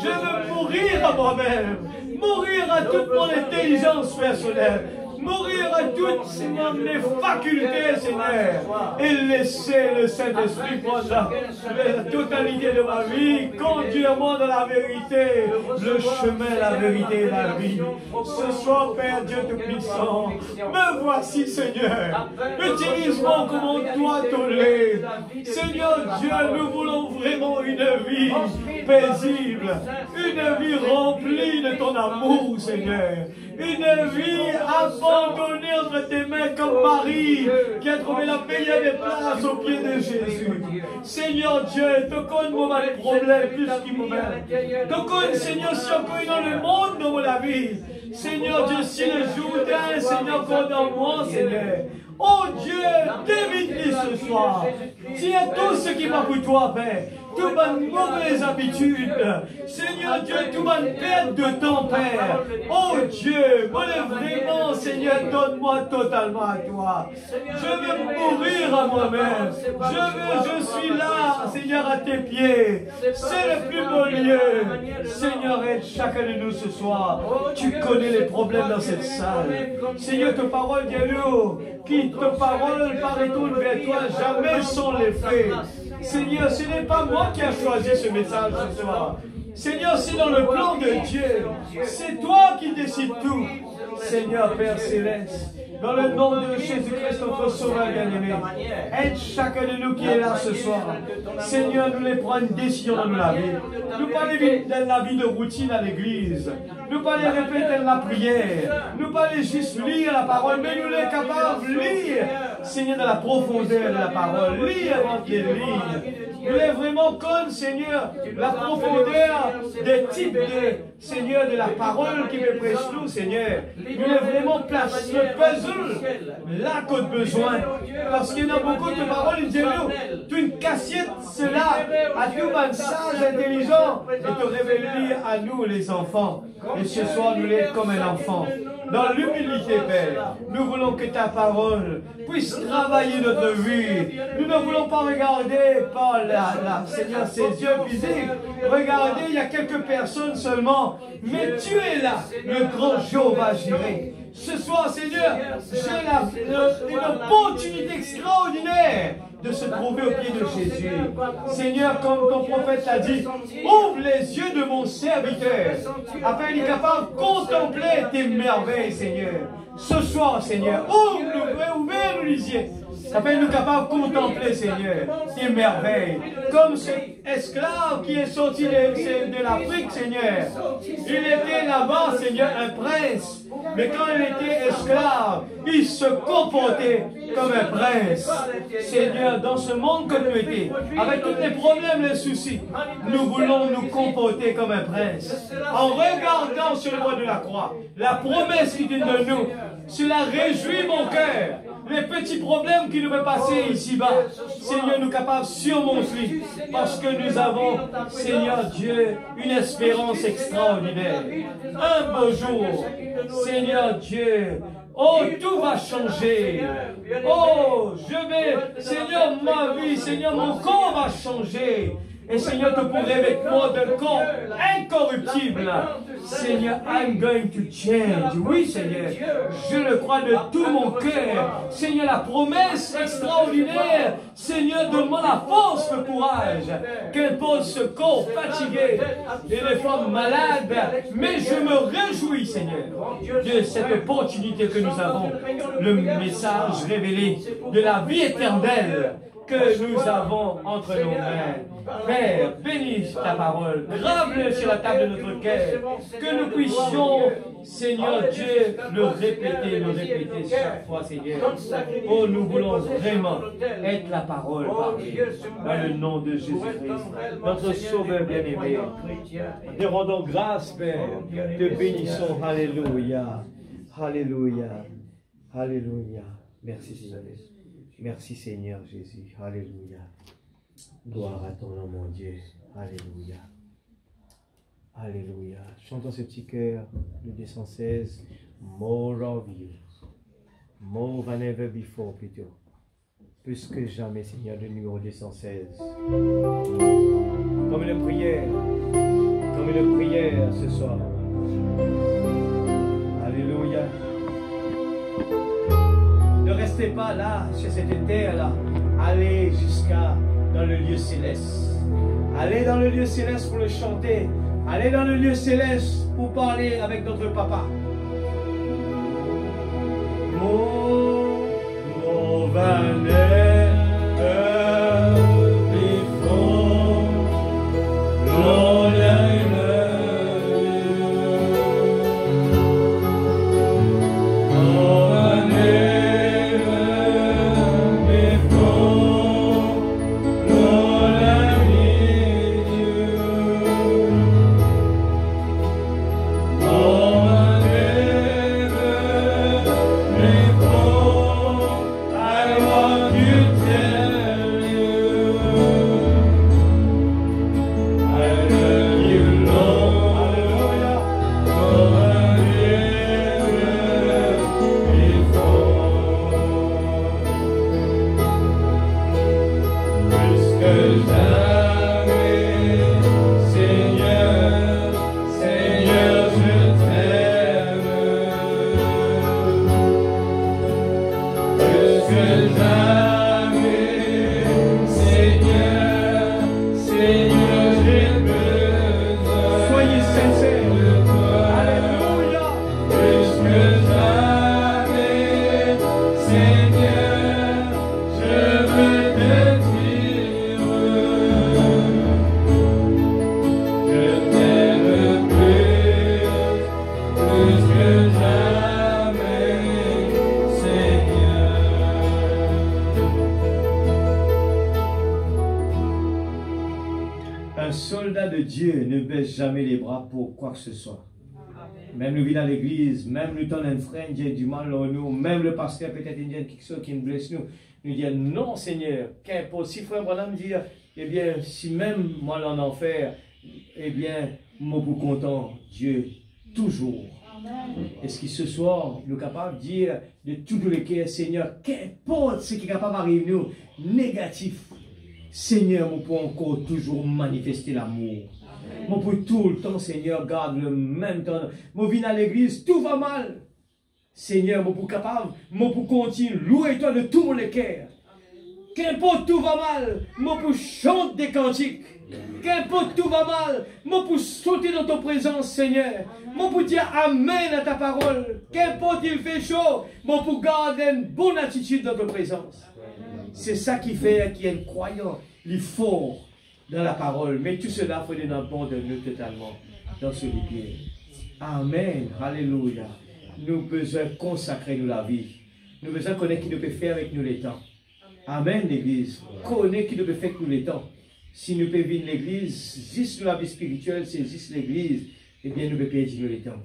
Je veux mourir à moi-même. Mourir à toute mon intelligence personnelle. Mourir à toutes, Seigneur, mes facultés, Seigneur. Et laisser le Saint-Esprit prendre la totalité de ma vie. Conduire-moi dans la vérité. Le chemin, la vérité et la vie. Ce soir, Père Dieu Tout-Puissant, me voici, Seigneur. Utilise-moi comme toi t'honorer. Seigneur Dieu, nous voulons vraiment une vie paisible. Une vie remplie de ton amour, Seigneur. Une vie abandonnée entre tes mains comme Marie qui a trouvé la meilleure des places au pied de Jésus. Seigneur Dieu, te connais mon problème plus qu'il me met. Te connais, Seigneur, si on peut dans le monde dans la vie. Seigneur Dieu, si le jour d'un, Seigneur, dans moi, Seigneur. Oh Dieu, délivre-les ce soir. Tiens tout ce qui va pour toi, Père. Toutes mes mauvaises habitudes. Seigneur Dieu, toute ma perte de temps, Père. Oh Dieu, vraiment, Seigneur, donne-moi totalement à toi. Je veux mourir à moi-même. Je suis là, Seigneur, à tes pieds. C'est le plus beau lieu. Seigneur, aide chacun de nous ce soir. Tu connais les problèmes dans cette salle. Seigneur, ta parole, dis-nous, qui ta parole paraît-on vers toi, jamais sans les faits. Seigneur, ce n'est pas moi qui ai choisi ce message ce soir. Seigneur, c'est dans le plan de Dieu. C'est toi qui décides tout. Seigneur, Père Céleste, dans le nom de Jésus-Christ, notre Sauveur bien-aimé, aide chacun de nous qui est là ce soir. Seigneur, nous les prendre une décision dans la vie. Nous pas vivre dans la vie de routine à l'église. Nous pas les répéter la prière. Nous pas les juste lire la parole, mais nous les capables de lire. Seigneur, dans la profondeur de la parole, lire entre les lignes. Nous les vraiment comme, Seigneur, la profondeur des types de, Seigneur, de la parole qui me prêche nous, Seigneur. Nous les vraiment place le puzzle là qu'on a besoin. Parce qu'il y en a beaucoup de paroles, ils disent nous, tu une cassette, cela, à tout un sage intelligent, et te révéler à nous, les enfants. Et ce soir, nous l'êtes comme un enfant. Dans l'humilité, Père, nous voulons que ta parole puisse travailler notre vie. Nous ne voulons pas regarder par Seigneur, ses yeux physiques. Regardez, il y a quelques personnes seulement. Mais tu es là, le grand Jéhovah Jireh. Ce soir, Seigneur, j'ai une opportunité extraordinaire de se trouver au pied de Jésus. Seigneur, comme ton prophète l'a dit, ouvre les yeux de mon serviteur, afin qu'il est capable de contempler tes merveilles, Seigneur. Ce soir, Seigneur, ouvre les yeux, afin qu'il est capable de contempler, Seigneur, tes merveilles. Comme cet esclave qui est sorti de l'Afrique, Seigneur. Il était là-bas, Seigneur, un prince. Mais quand il était esclave, il se comportait comme un prince. Seigneur, dans ce monde que nous étions, avec tous les problèmes, les soucis, nous voulons nous comporter comme un prince. En regardant sur le bois de la croix, la promesse qui dit de nous, cela réjouit mon cœur. Les petits problèmes qui nous fait passer ici-bas, Seigneur, nous capables de surmonter, parce que nous avons, Seigneur Dieu, une espérance extraordinaire. Un beau jour, Seigneur Dieu, oh, tout va changer. Oh, Seigneur, ma vie, Seigneur, mon corps va changer. Et Seigneur, te pourrais avec moi d'un corps incorruptible. Seigneur, I'm going to change. Oui, Seigneur, je le crois de tout mon cœur. Seigneur, la promesse extraordinaire. Seigneur, donne-moi la force, le courage. Qu'importe ce corps fatigué et les femmes malades. Mais je me réjouis, Seigneur, de cette opportunité que nous avons. Le message révélé de la vie éternelle que nous avons entre nos mains. Père, bénis ta parole, grave-le sur la table de notre cœur, que nous puissions, Seigneur Dieu, le répéter chaque fois, Seigneur. Oh, nous voulons vraiment être la parole parlée, dans le nom de Jésus-Christ, notre Sauveur bien-aimé. Te rendons grâce, Père, te bénissons, alléluia, alléluia, alléluia. Merci, Seigneur. Merci Seigneur Jésus. Alléluia. Gloire à ton nom, mon Dieu. Alléluia. Alléluia. Chantons ce petit cœur de 216. More of you. More than ever before, plutôt. Plus que jamais, Seigneur, le numéro 216. Comme une prière ce soir. Alléluia. Ne restez pas là, sur cette terre-là. Allez jusqu'à dans le lieu céleste. Allez dans le lieu céleste pour le chanter. Allez dans le lieu céleste pour parler avec notre papa. More than ever before, Lord, I love you. More than jamais, Seigneur. Un soldat de Dieu ne baisse jamais les bras pour quoi que ce soit. Même nous vivons dans l'église, même nous tenons un frère, il y a du mal en nous, même le pasteur peut-être il y a quelque chose qui nous blesse nous. Nous disons non Seigneur, qu'importe. Si frère Branham dit, eh bien, si même moi en enfer, eh bien, moi pour content, Dieu, toujours. Est-ce que ce soir, nous sommes capables de dire de tous les cœurs, Seigneur, qu'importe ce qui est capable d'arriver nous, négatif, Seigneur, nous pouvons encore toujours manifester l'amour. Moi, pour tout le temps, Seigneur, garde le même temps. Moi, viens à l'église, tout va mal. Seigneur, moi, pour capable, moi, pour continuer, louer-toi de tout mon cœur. Qu'importe tout va mal, moi, pour chanter des cantiques. Qu'importe tout va mal, moi, pour sauter dans ton présence, Seigneur. Moi, pour dire Amen à ta parole. Qu'importe il fait chaud, moi, pour garder une bonne attitude dans ta présence. C'est ça qui fait qu'il y a un croyant, il est fort dans la parole. Mais tout cela, il faut donner un bon de nous totalement dans ce lieu. Amen. Alléluia. Nous avons besoin de consacrer nous la vie. Nous avons besoin de connaître qui nous peut faire avec nous les temps. Amen, l'Église. Connaître qui nous peut faire avec nous les temps. Si nous pouvons vivre l'Église, juste la vie spirituelle, c'est juste l'Église, eh bien nous pouvons perdre nous les temps.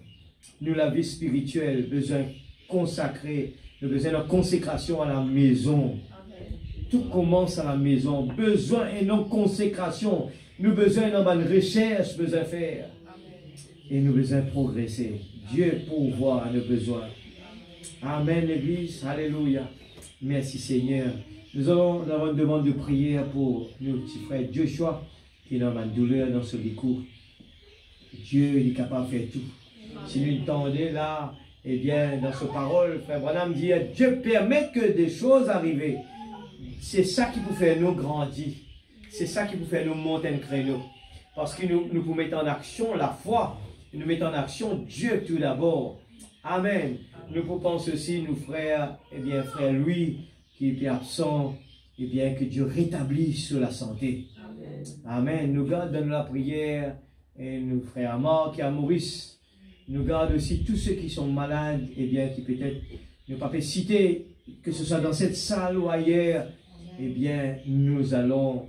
Nous, la vie spirituelle, besoin consacrer, nous avons besoin de consécration à la maison. Tout commence à la maison. Besoin et non consécration. Nous besoin d'une bonne recherche, besoin de faire. Et nous besoin de progresser. Dieu pourvoit à nos besoins. Amen, l'Église. Alléluia. Merci, Seigneur. Nous avons une demande de prière pour nos petits frères Joshua, qui est dans ma douleur dans ce recours. Dieu est capable de faire tout. Si nous entendons là, eh bien, dans ce parole, frère Branham dit, Dieu permet que des choses arrivent. C'est ça qui peut faire nous grandir. C'est ça qui peut faire nous monter un créneau. Parce que nous pouvons mettre en action la foi. Nous mettons en action Dieu tout d'abord. Amen. Nous pouvons penser aussi, nos frères, eh bien, frère Louis, qui est absent, eh bien, que Dieu rétablisse sur la santé. Amen. Nous gardons la prière, et nos frères Marc et à Maurice. Nous gardons aussi tous ceux qui sont malades, eh bien, qui peut-être ne pas citer, que ce soit dans cette salle ou ailleurs, eh bien, nous allons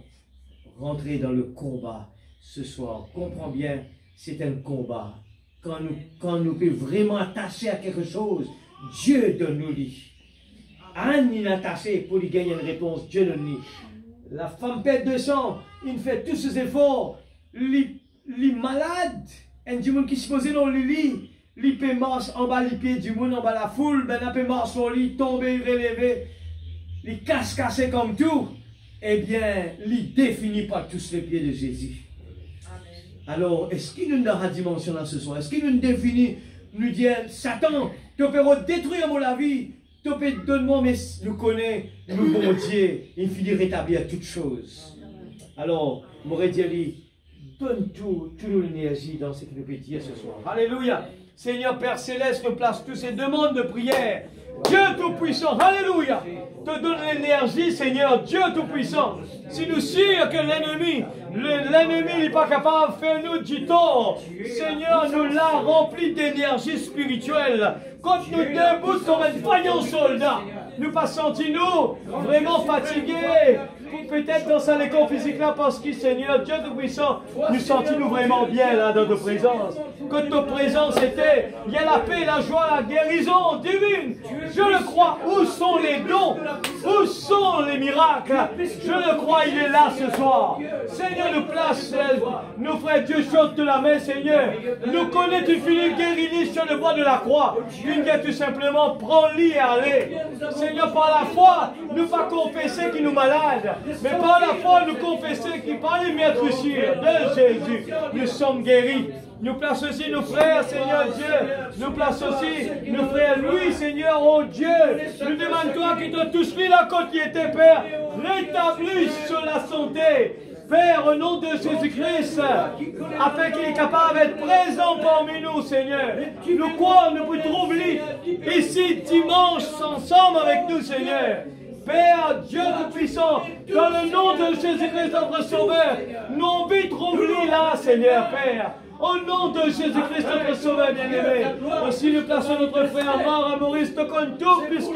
rentrer dans le combat ce soir. Comprends bien, c'est un combat. Quand nous sommes vraiment attachés à quelque chose, Dieu donne-nous lui. Anne est attachée pour lui gagner une réponse, Dieu donne-nous. La femme perd 200, il fait tous ses efforts, les malades, un du monde qui se posait dans le lit, il peut marcher en bas les pieds du monde, en bas la foule, ben il peut marcher sur lui, tomber, relever, les casse-casser comme tout, eh bien, il définit pas tous les pieds de Jésus. Alors, est-ce qu'il nous a une dimension là ce soir? Est-ce qu'il nous définit, nous dit, Satan, tu peux détruire mon la vie, tu peux donner-moi, mais nous connaissons, nous bon Dieu, il finit rétablir toutes choses. Alors, m'aurait dit, donne toute l'énergie dans ce que nous peut dire ce soir. Alléluia. Seigneur Père Céleste, nous place toutes ces demandes de prière. Dieu Tout-Puissant, alléluia, te donne l'énergie, Seigneur, Dieu Tout-Puissant. Si nous sûrs que l'ennemi n'est pas capable de faire nous du tort, Seigneur, nous l'a rempli d'énergie spirituelle. Quand nous debout comme un vaillant soldat, nous pas senti nous vraiment fatigués, peut-être dans ça les corps physiques là, parce que Seigneur, Dieu Tout-Puissant, nous sentons-nous vraiment bien là dans ta présence. Que ta présence était, il y a la paix, la joie, la guérison divine. Je le crois. Où sont les dons? Où sont les miracles? Je le crois, il est là ce soir. Seigneur, nous place, nos frères Dieu chante de la main, Seigneur. Nous connaissons, tu finis guéri sur le bois de la croix. Une guerre tout simplement, prends-le et allez. Seigneur, par la foi, nous pas confesser qu'il nous malade, mais par la foi, nous confesser qu'il par les maîtres sûrs de Jésus, nous sommes guéris. Nous place aussi nos frères, Seigneur Dieu. Nous place aussi nos frères Louis, Seigneur, oh Dieu. Nous demandons-toi qui te touche la côte qui était, Père. Rétablisse sur la santé. Père, au nom de Jésus-Christ, afin qu'il est capable d'être présent parmi nous, Seigneur. Nous quoi, nous pouvons trouver ici dimanche ensemble avec nous, Seigneur. Père, Dieu Tout-Puissant, dans le nom de Jésus-Christ, notre Sauveur, nous envie de trouver là, Seigneur, Père. Au nom de Jésus-Christ, notre Sauveur bien-aimé. Aussi, nous plaçons notre frère mort à Maurice Tokonto, puisque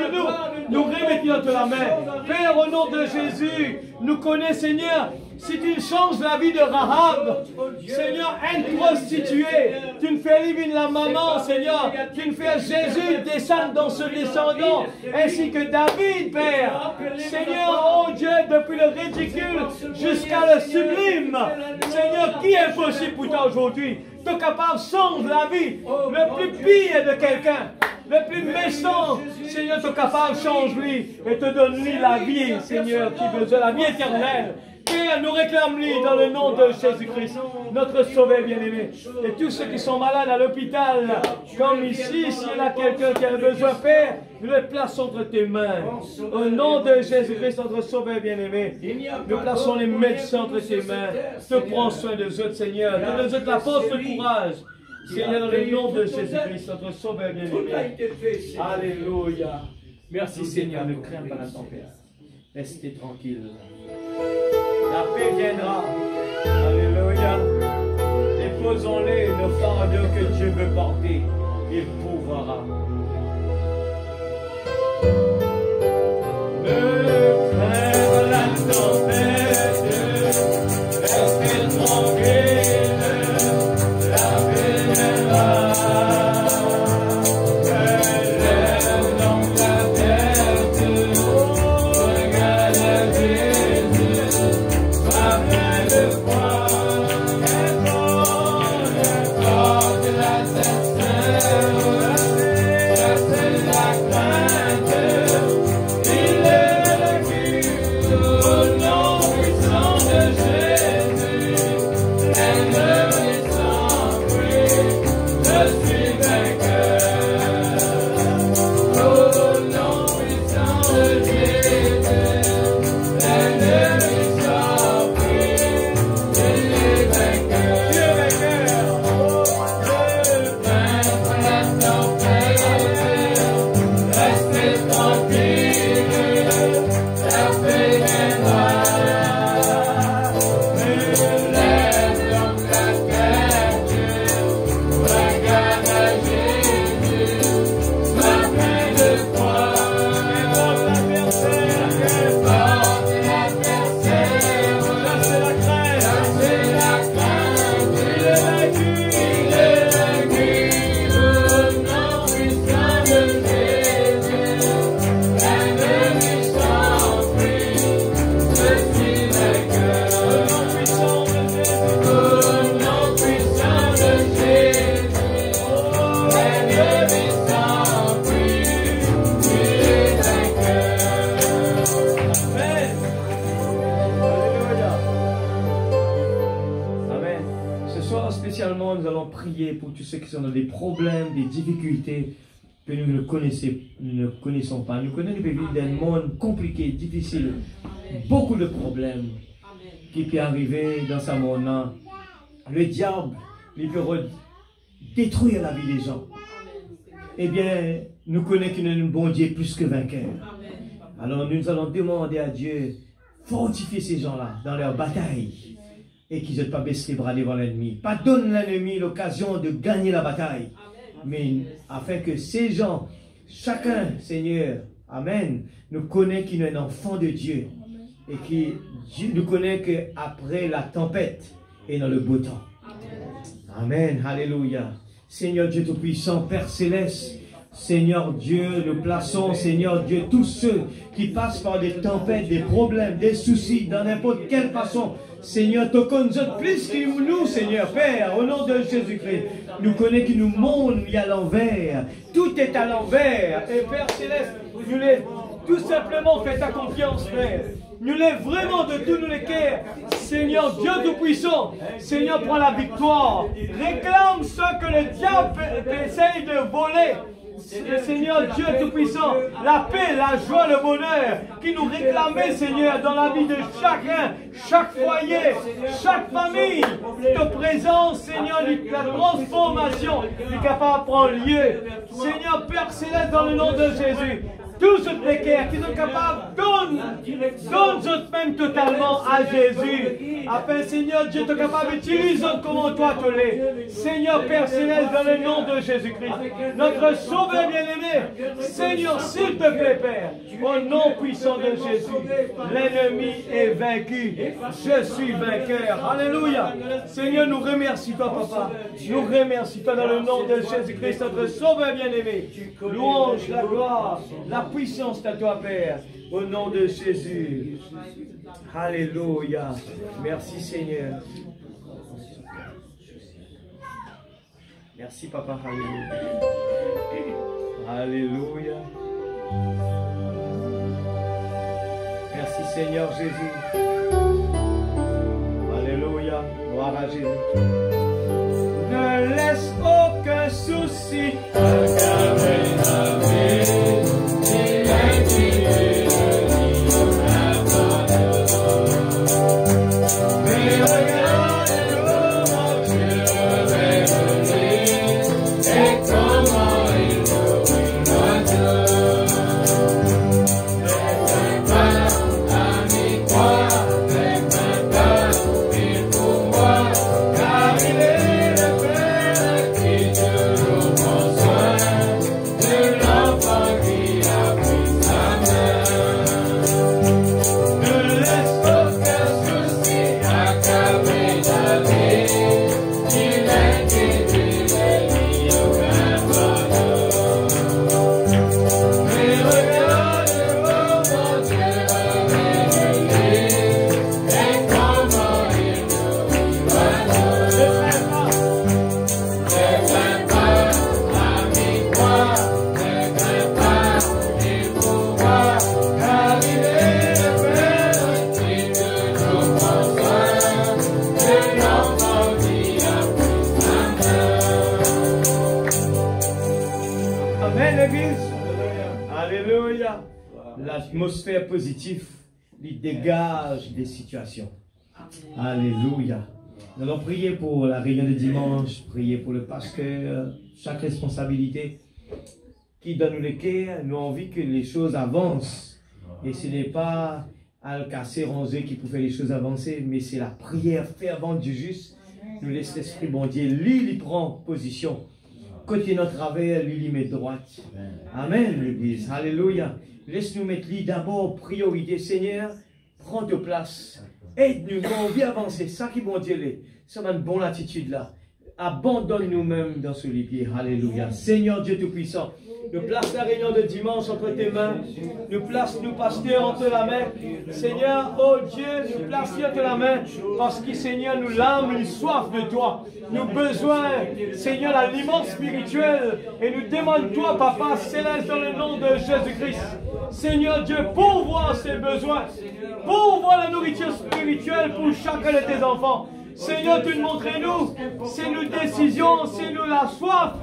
nous remettons entre la main. Père, au nom de Jésus, nous connaissons, Seigneur, si tu changes la vie de Rahab, Seigneur, une prostituée, tu ne fais vivre la maman, Seigneur, tu ne fais Jésus descendre dans ce descendant, ainsi que David, Père. Seigneur, oh Dieu, depuis le ridicule jusqu'à le sublime, Seigneur, qui est possible pour toi aujourd'hui? Tu es capable de changer la vie, le plus pire de quelqu'un. Le plus méchant, Seigneur, tu es capable de changer lui et te donner la vie, Seigneur, qui besoin, la vie éternelle. Père, nous réclame-lui dans le nom de Jésus-Christ, notre Sauveur bien-aimé. Et tous ceux qui sont malades à l'hôpital, comme ici, s'il y a quelqu'un qui a besoin, Père, nous les plaçons entre tes mains. Au nom de Jésus-Christ, notre Sauveur bien-aimé, nous plaçons les médecins entre tes mains. Te prends soin de eux, Seigneur. Donne-nous la force, le courage. Seigneur, dans le nom de Jésus-Christ, notre Sauveur bien-aimé. Alléluia. Merci, Seigneur. Ne crains pas la tempête. Restez tranquille. La paix viendra. Alléluia. Déposons-les nos fardeaux que Dieu veut porter. Il pourra. Ne crains pas la tempête. Restez tranquille. La paix viendra. Relève donc la tête. Regarde Jésus. Après le froid, porte la c'est la crainte, il est vaincu, au nom puissant de Jésus, l'ennemi s'enfuit, je suis vainqueur, au nom puissant de Jésus, l'ennemi s'enfuit, il est vainqueur, Dieu vainqueur, je vaincrai la tempête, restez tranquille, la paix viendra, relève donc la tête, regarde à Jésus, sois plein de foi, porte l'adversaire, chassez la crainte, il est vaincu, au nom puissant de Jésus, l'ennemi s'enfuit, je suis vainqueur, au nom puissant de Jésus, au nom puissant de Jésus, l'ennemi s'enfuit, il est vainqueur. Amen. Alléluia. Amen. Ce soir spécialement, nous allons prier pour tous ceux qui sont dans des problèmes, des difficultés que nous ne connaissons pas. Nous connaissons des vies d'un monde compliqué, difficile, beaucoup de problèmes qui peuvent arriver dans ce monde-là. Le diable, il peut détruire la vie des gens. Eh bien, nous connaissons qu'il y a un bon Dieu plus que vainqueur. Alors nous allons demander à Dieu fortifier ces gens-là dans leur bataille et qu'ils ne pas baisser les bras devant l'ennemi. Pas donner l'ennemi l'occasion de gagner la bataille, mais afin que ces gens, chacun, Seigneur, Amen, nous connaît qu'il est un enfant de Dieu et qui nous connaît qu'après la tempête et dans le beau temps. Amen, alléluia. Seigneur Dieu Tout-Puissant, Père Céleste, Seigneur Dieu, nous plaçons, Seigneur Dieu, tous ceux qui passent par des tempêtes, des problèmes, des soucis, dans n'importe quelle façon. Seigneur, tu connais plus que nous, Seigneur, Père, au nom de Jésus-Christ. Nous connaissons que nous monde à l'envers. Tout est à l'envers. Et Père Céleste, nous les tout simplement fais ta confiance, Père. Nous les vraiment de tous nous les cœurs. Seigneur Dieu Tout-Puissant, Seigneur, prends la victoire. Réclame ce que le diable essaye de voler. Le Seigneur Dieu Tout-Puissant, la paix, la joie, le bonheur qui nous réclamait, Seigneur, dans la vie de chacun, chaque foyer, chaque famille. Ta présence, Seigneur, la transformation est capable de prendre lieu. Seigneur Père Céleste, dans le nom de Jésus, tous ceux précaires qui sont capables, donne eux-mêmes totalement à Jésus. Afin, Seigneur Dieu, tu es capable d'utiliser comment toi te l'es. Seigneur Père Céleste, dans le nom de Jésus-Christ, notre Sauveur bien-aimé, Seigneur, s'il te plaît, Père, au nom puissant de Jésus, l'ennemi est vaincu. Je suis vainqueur. Alléluia. Seigneur, nous remercions toi, Papa. Nous remercions toi dans le nom de Jésus-Christ, notre Sauveur bien-aimé. Louange, la gloire, la puissance à toi, Père, au nom de Jésus. Alléluia. Merci, Seigneur. Merci, Papa. Alléluia. Alléluia. Merci, Seigneur Jésus. Alléluia. Gloire à Jésus. Ne laisse aucun souci aggraver la vie. L'atmosphère positive, il dégage des situations. Alléluia. Nous allons prier pour la réunion de dimanche, prier pour le pasteur, chaque responsabilité qui donne le cœur. Nous avons envie que les choses avancent. Et ce n'est pas Al-Kasser Ronzé qui peut faire les choses avancer, mais c'est la prière fervente du juste. Nous laisse l'Esprit bon Dieu. Lui, il prend position. Côté notre travers, lui, il met droite. Amen, l'Église. Alléluia. Laisse-nous mettre lui d'abord priorité. Seigneur, prends ta place. Aide-nous, on vient avancer. Ça qui bon Dieu l'est. C'est une bonne attitude là. Abandonne nous-mêmes dans ce lit. Alléluia. Seigneur Dieu Tout-Puissant, nous place la réunion de dimanche entre tes mains. Nous place nous pasteurs entre la main. Seigneur, oh Dieu, nous place entre la main. Parce que Seigneur, nous l'âme, nous soif de toi. Nous besoin, Seigneur, l'aliment spirituel. Et nous demandons toi, Papa Céleste, dans le nom de Jésus-Christ. Seigneur Dieu, pourvois ces besoins. Pourvois la nourriture spirituelle pour chacun de tes enfants. Seigneur, tu nous montres-nous, c'est nos décisions, c'est nous la soif,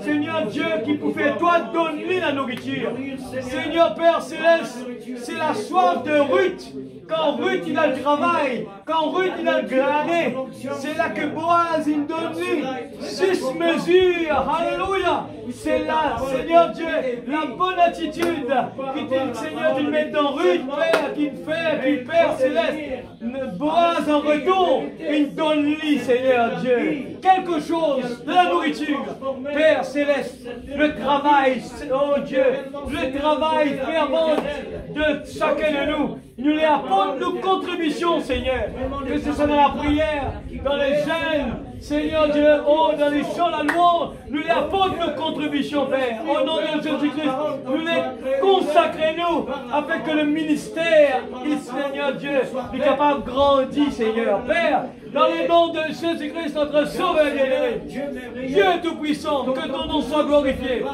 Seigneur Dieu, qui peut faire toi donner la nourriture. Seigneur Père Céleste, c'est la soif de Ruth. Quand Ruth il a le travail, quand Ruth il a le glané, c'est là que Boaz il donne 6 mesures. Alléluia. C'est là, Seigneur Dieu, la bonne attitude qui dit, Seigneur, tu mets dans Ruth, Père, qui fait, puis Père Céleste, Boaz en retour, il donne-lui, Seigneur Dieu, quelque chose de la nourriture. Père Céleste, le travail, oh Dieu, le travail fervent de chacun de nous. Nous les apportons nos contributions, Seigneur. Que ce soit dans la prière, dans les jeûnes, Seigneur Dieu, oh, dans les chants, la louange, nous les apportons nos contributions, Père. Au nom de Jésus-Christ, nous les consacrons, afin que le ministère, Seigneur Dieu, est capable de grandir, Seigneur. Père, dans le nom de Jésus-Christ, notre Sauveur et Dieu Tout-Puissant, que ton nom soit glorifié.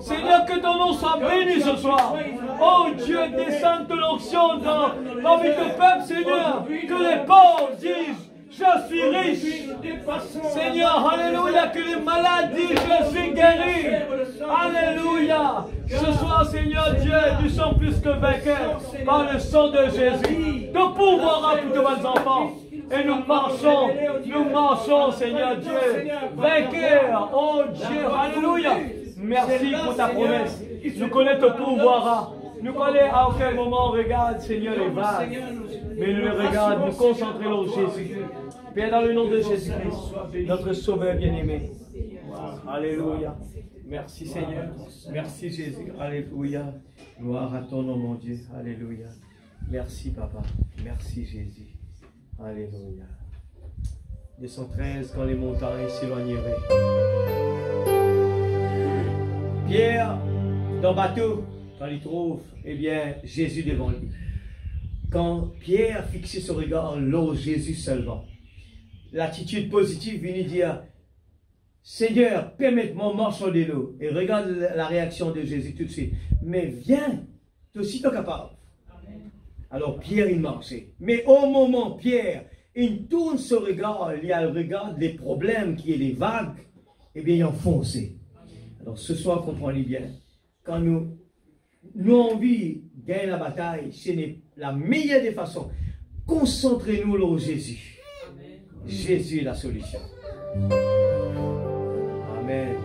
Seigneur, que ton nom soit béni ce soir. Oh Dieu, descends de l'onction parmi ton peuple, Seigneur. Que les pauvres disent, je suis riche. Seigneur, alléluia, que les malades disent, je suis guéri. Alléluia. Ce soir, Seigneur Dieu, nous sommes plus que vainqueurs par le sang de Jésus. Nous pouvoir pour tous nos enfants. Et nous marchons, Seigneur Dieu, vainqueurs. Oh Dieu, alléluia. Merci pour ta promesse. Nous connaissons ton pouvoir. Nous connaissons à aucun moment on regarde, Seigneur, les vagues. Mais nous les regardons, nous concentrons sur Jésus. Père, dans le nom de Jésus-Christ, notre Sauveur bien-aimé. Alléluia. Merci Seigneur. Merci Jésus. Alléluia. Gloire à ton nom, mon Dieu. Alléluia. Merci Papa. Merci Jésus. Alléluia. 213, quand les montagnes s'éloigneraient. Pierre, dans le bateau, quand il trouve, eh bien, Jésus devant lui. Quand Pierre fixait son regard l'eau, Jésus seulement, l'attitude positive venait dire, Seigneur, permette-moi de marcher de l'eau. Et regarde la réaction de Jésus tout de suite. Mais viens, tu es aussi capable. Amen. Alors Pierre, il marchait. Mais au moment, Pierre, il tourne son regard, il y a le regard des problèmes qui est les vagues, et bien, il a foncé. Alors ce soir, comprenez bien, quand nous avons envie de gagner la bataille, ce n'est la meilleure des façons. Concentrez-nous sur Jésus. Amen. Jésus est la solution. Amen.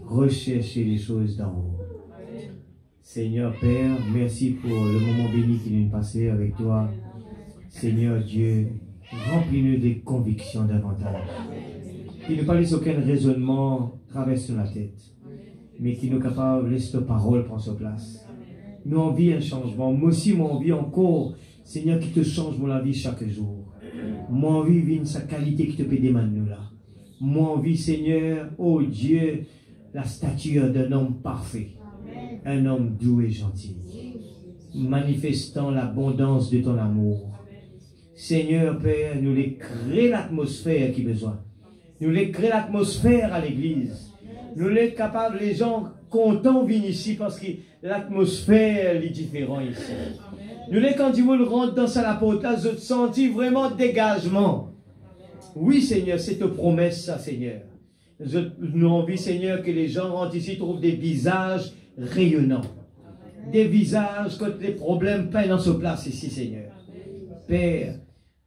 Rechercher les choses d'en haut. Seigneur Père, merci pour le moment béni qui nous passé avec toi. Seigneur Dieu, remplis-nous des convictions davantage. Qui ne pas laisse aucun raisonnement traverser la tête, mais qui nous capable de laisser ta parole prendre sa place. Nous envie un changement. Moi aussi, moi envie encore, Seigneur, qui te change mon vie chaque jour. Moi envie vivre sa qualité qui te peut demander nous là. Moi envie, Seigneur, oh Dieu, la stature d'un homme parfait, un homme doux et gentil, manifestant l'abondance de ton amour. Seigneur Père, nous les créons l'atmosphère qui a besoin. Nous les créons l'atmosphère à l'église. Nous les capables, les gens contents viennent ici parce que l'atmosphère est différente ici. Nous les quand ils veulent rentrer dans la porte, là, je sens vraiment dégagement. Oui Seigneur, c'est ta promesse ça Seigneur. Nous avons envie, Seigneur, que les gens rentrent ici trouvent des visages rayonnants. Des visages quand les problèmes peinent dans ce place ici, Seigneur. Père,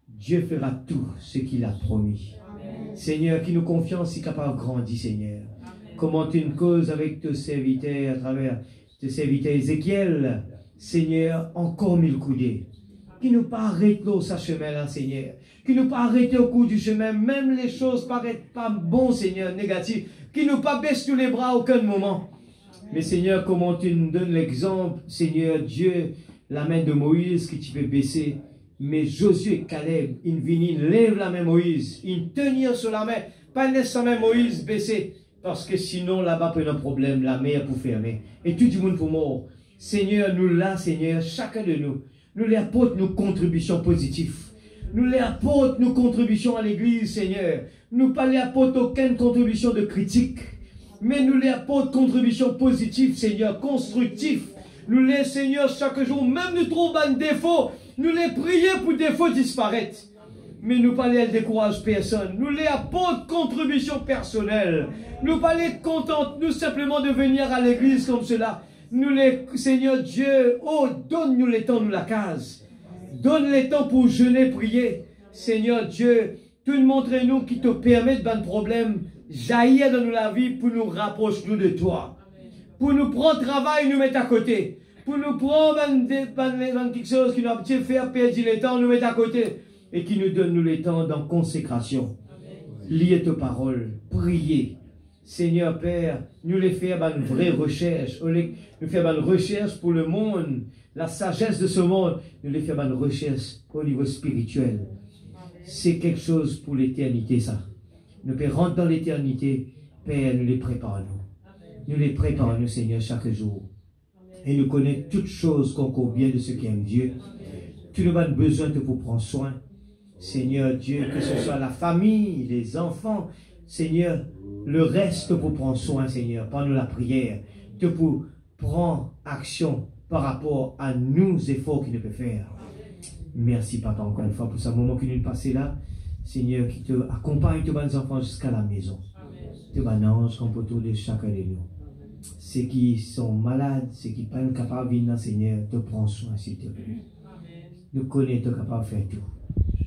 Dieu fera tout ce qu'il a promis. Amen. Seigneur, qui nous confiance, si capable de grandir, Seigneur. Amen. Comment une cause avec tes serviteurs, à travers tes serviteurs Ézéchiel, Seigneur, encore 1000 coudées. Qui nous pas arrêter au chemin là, Seigneur. Qui nous pas arrêter au cours du chemin, même les choses paraissent pas bon, Seigneur, négatives. Qui nous pas baisse tous les bras à aucun moment. Mais Seigneur, comment tu nous donnes l'exemple, Seigneur Dieu, la main de Moïse qui tu peux baisser. Mais Josué et Caleb, ils viennent, ils lèvent la main Moïse, ils tenir sur la main, pas laisser sa main Moïse baisser. Parce que sinon, là-bas, pour un problème, la mer pour fermer. Et tout le monde pour mort. Seigneur, nous là, Seigneur, chacun de nous les apporte nos contributions positives. Nous les apporte nos contributions à l'église, Seigneur. Nous pas les apporte aucune contribution de critique. Mais nous les apporte contributions positives, Seigneur, constructives. Nous les, Seigneur, chaque jour, même nous trouvons un défaut, nous les prions pour défaut disparaître. Mais nous pas les décourage personne. Nous les apporte contribution personnelle. Nous pas les contente, nous simplement de venir à l'église comme cela. Nous les, Seigneur Dieu, oh, donne-nous les temps, nous la case. Donne les temps pour jeûner, prier. Seigneur Dieu, tout montre-nous qui te permet de problème jaillir dans la vie pour nous rapprocher nous de toi. Pour nous prendre travail, nous mettre à côté. Pour nous prendre quelque chose qui nous a fait perdre le temps, nous mettre à côté. Et qui nous donne nous les temps dans consécration. Lier tes paroles, prier. Seigneur Père, nous les faire une vraie recherche. Nous faire une recherche pour le monde, la sagesse de ce monde. Nous les faire une recherche au niveau spirituel. C'est quelque chose pour l'éternité, ça. Nous pouvons rentrer dans l'éternité. Père, nous les préparons. Nous les préparons, Seigneur, chaque jour. Et nous connaissons toutes choses concourent bien de ceux qui aiment Dieu. Tu nous as besoin de pour prendre soin. Seigneur Dieu, que ce soit la famille, les enfants, Seigneur, le reste pour prendre soin, Seigneur, par nous la prière, te pour prendre action par rapport à nos efforts qu'il ne peut faire. Merci, Papa, encore une fois, pour ce moment que nous passons là. Seigneur, qui te accompagne, tes bonnes enfants jusqu'à la maison. Tes bonnes anges, comme autour de chacun de nous. Ceux qui sont malades, ceux qui ne sont pas capables de venir, Seigneur, te prends soin, s'il te plaît. Nous connaissons, tu es capable de faire tout.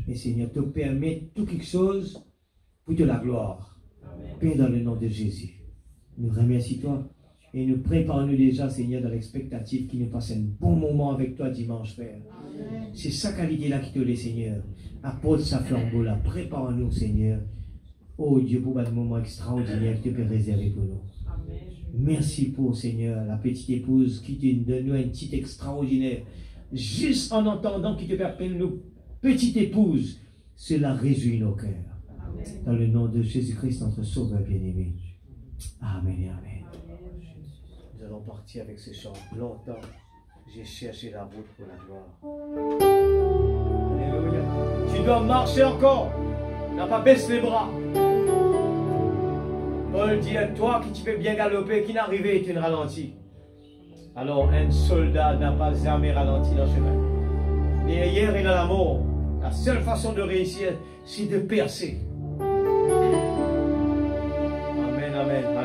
Et Seigneur, te permet tout quelque chose pour te la gloire. Père, dans le nom de Jésus. Nous remercions toi et nous préparons-nous déjà, Seigneur, dans l'expectative qui nous passe un bon moment avec toi dimanche, Père. C'est sa qualité-là qui te l'est, Seigneur. Apporte sa flambeau-là. Prépare-nous, Seigneur. Oh Dieu, pour un moment extraordinaire que tu peux réserver pour nous. Merci pour, Seigneur, la petite épouse qui te donne un petit extraordinaire. Juste en entendant qu'il te appelle nous petite épouse, cela réjouit nos cœurs. Dans le nom de Jésus-Christ, notre Sauveur bien-aimé. Amen et Amen. Nous allons partir avec ce chant. Longtemps, j'ai cherché la route pour la gloire. Alléluia. Tu dois marcher encore. N'a pas baissé les bras. Paul dit à toi qui tu fais bien galoper, qui n'arrivait et tu ne ralentis. Alors un soldat n'a pas jamais ralenti dans le chemin. Et hier et dans la mort, la seule façon de réussir, c'est de percer. Amen, amen.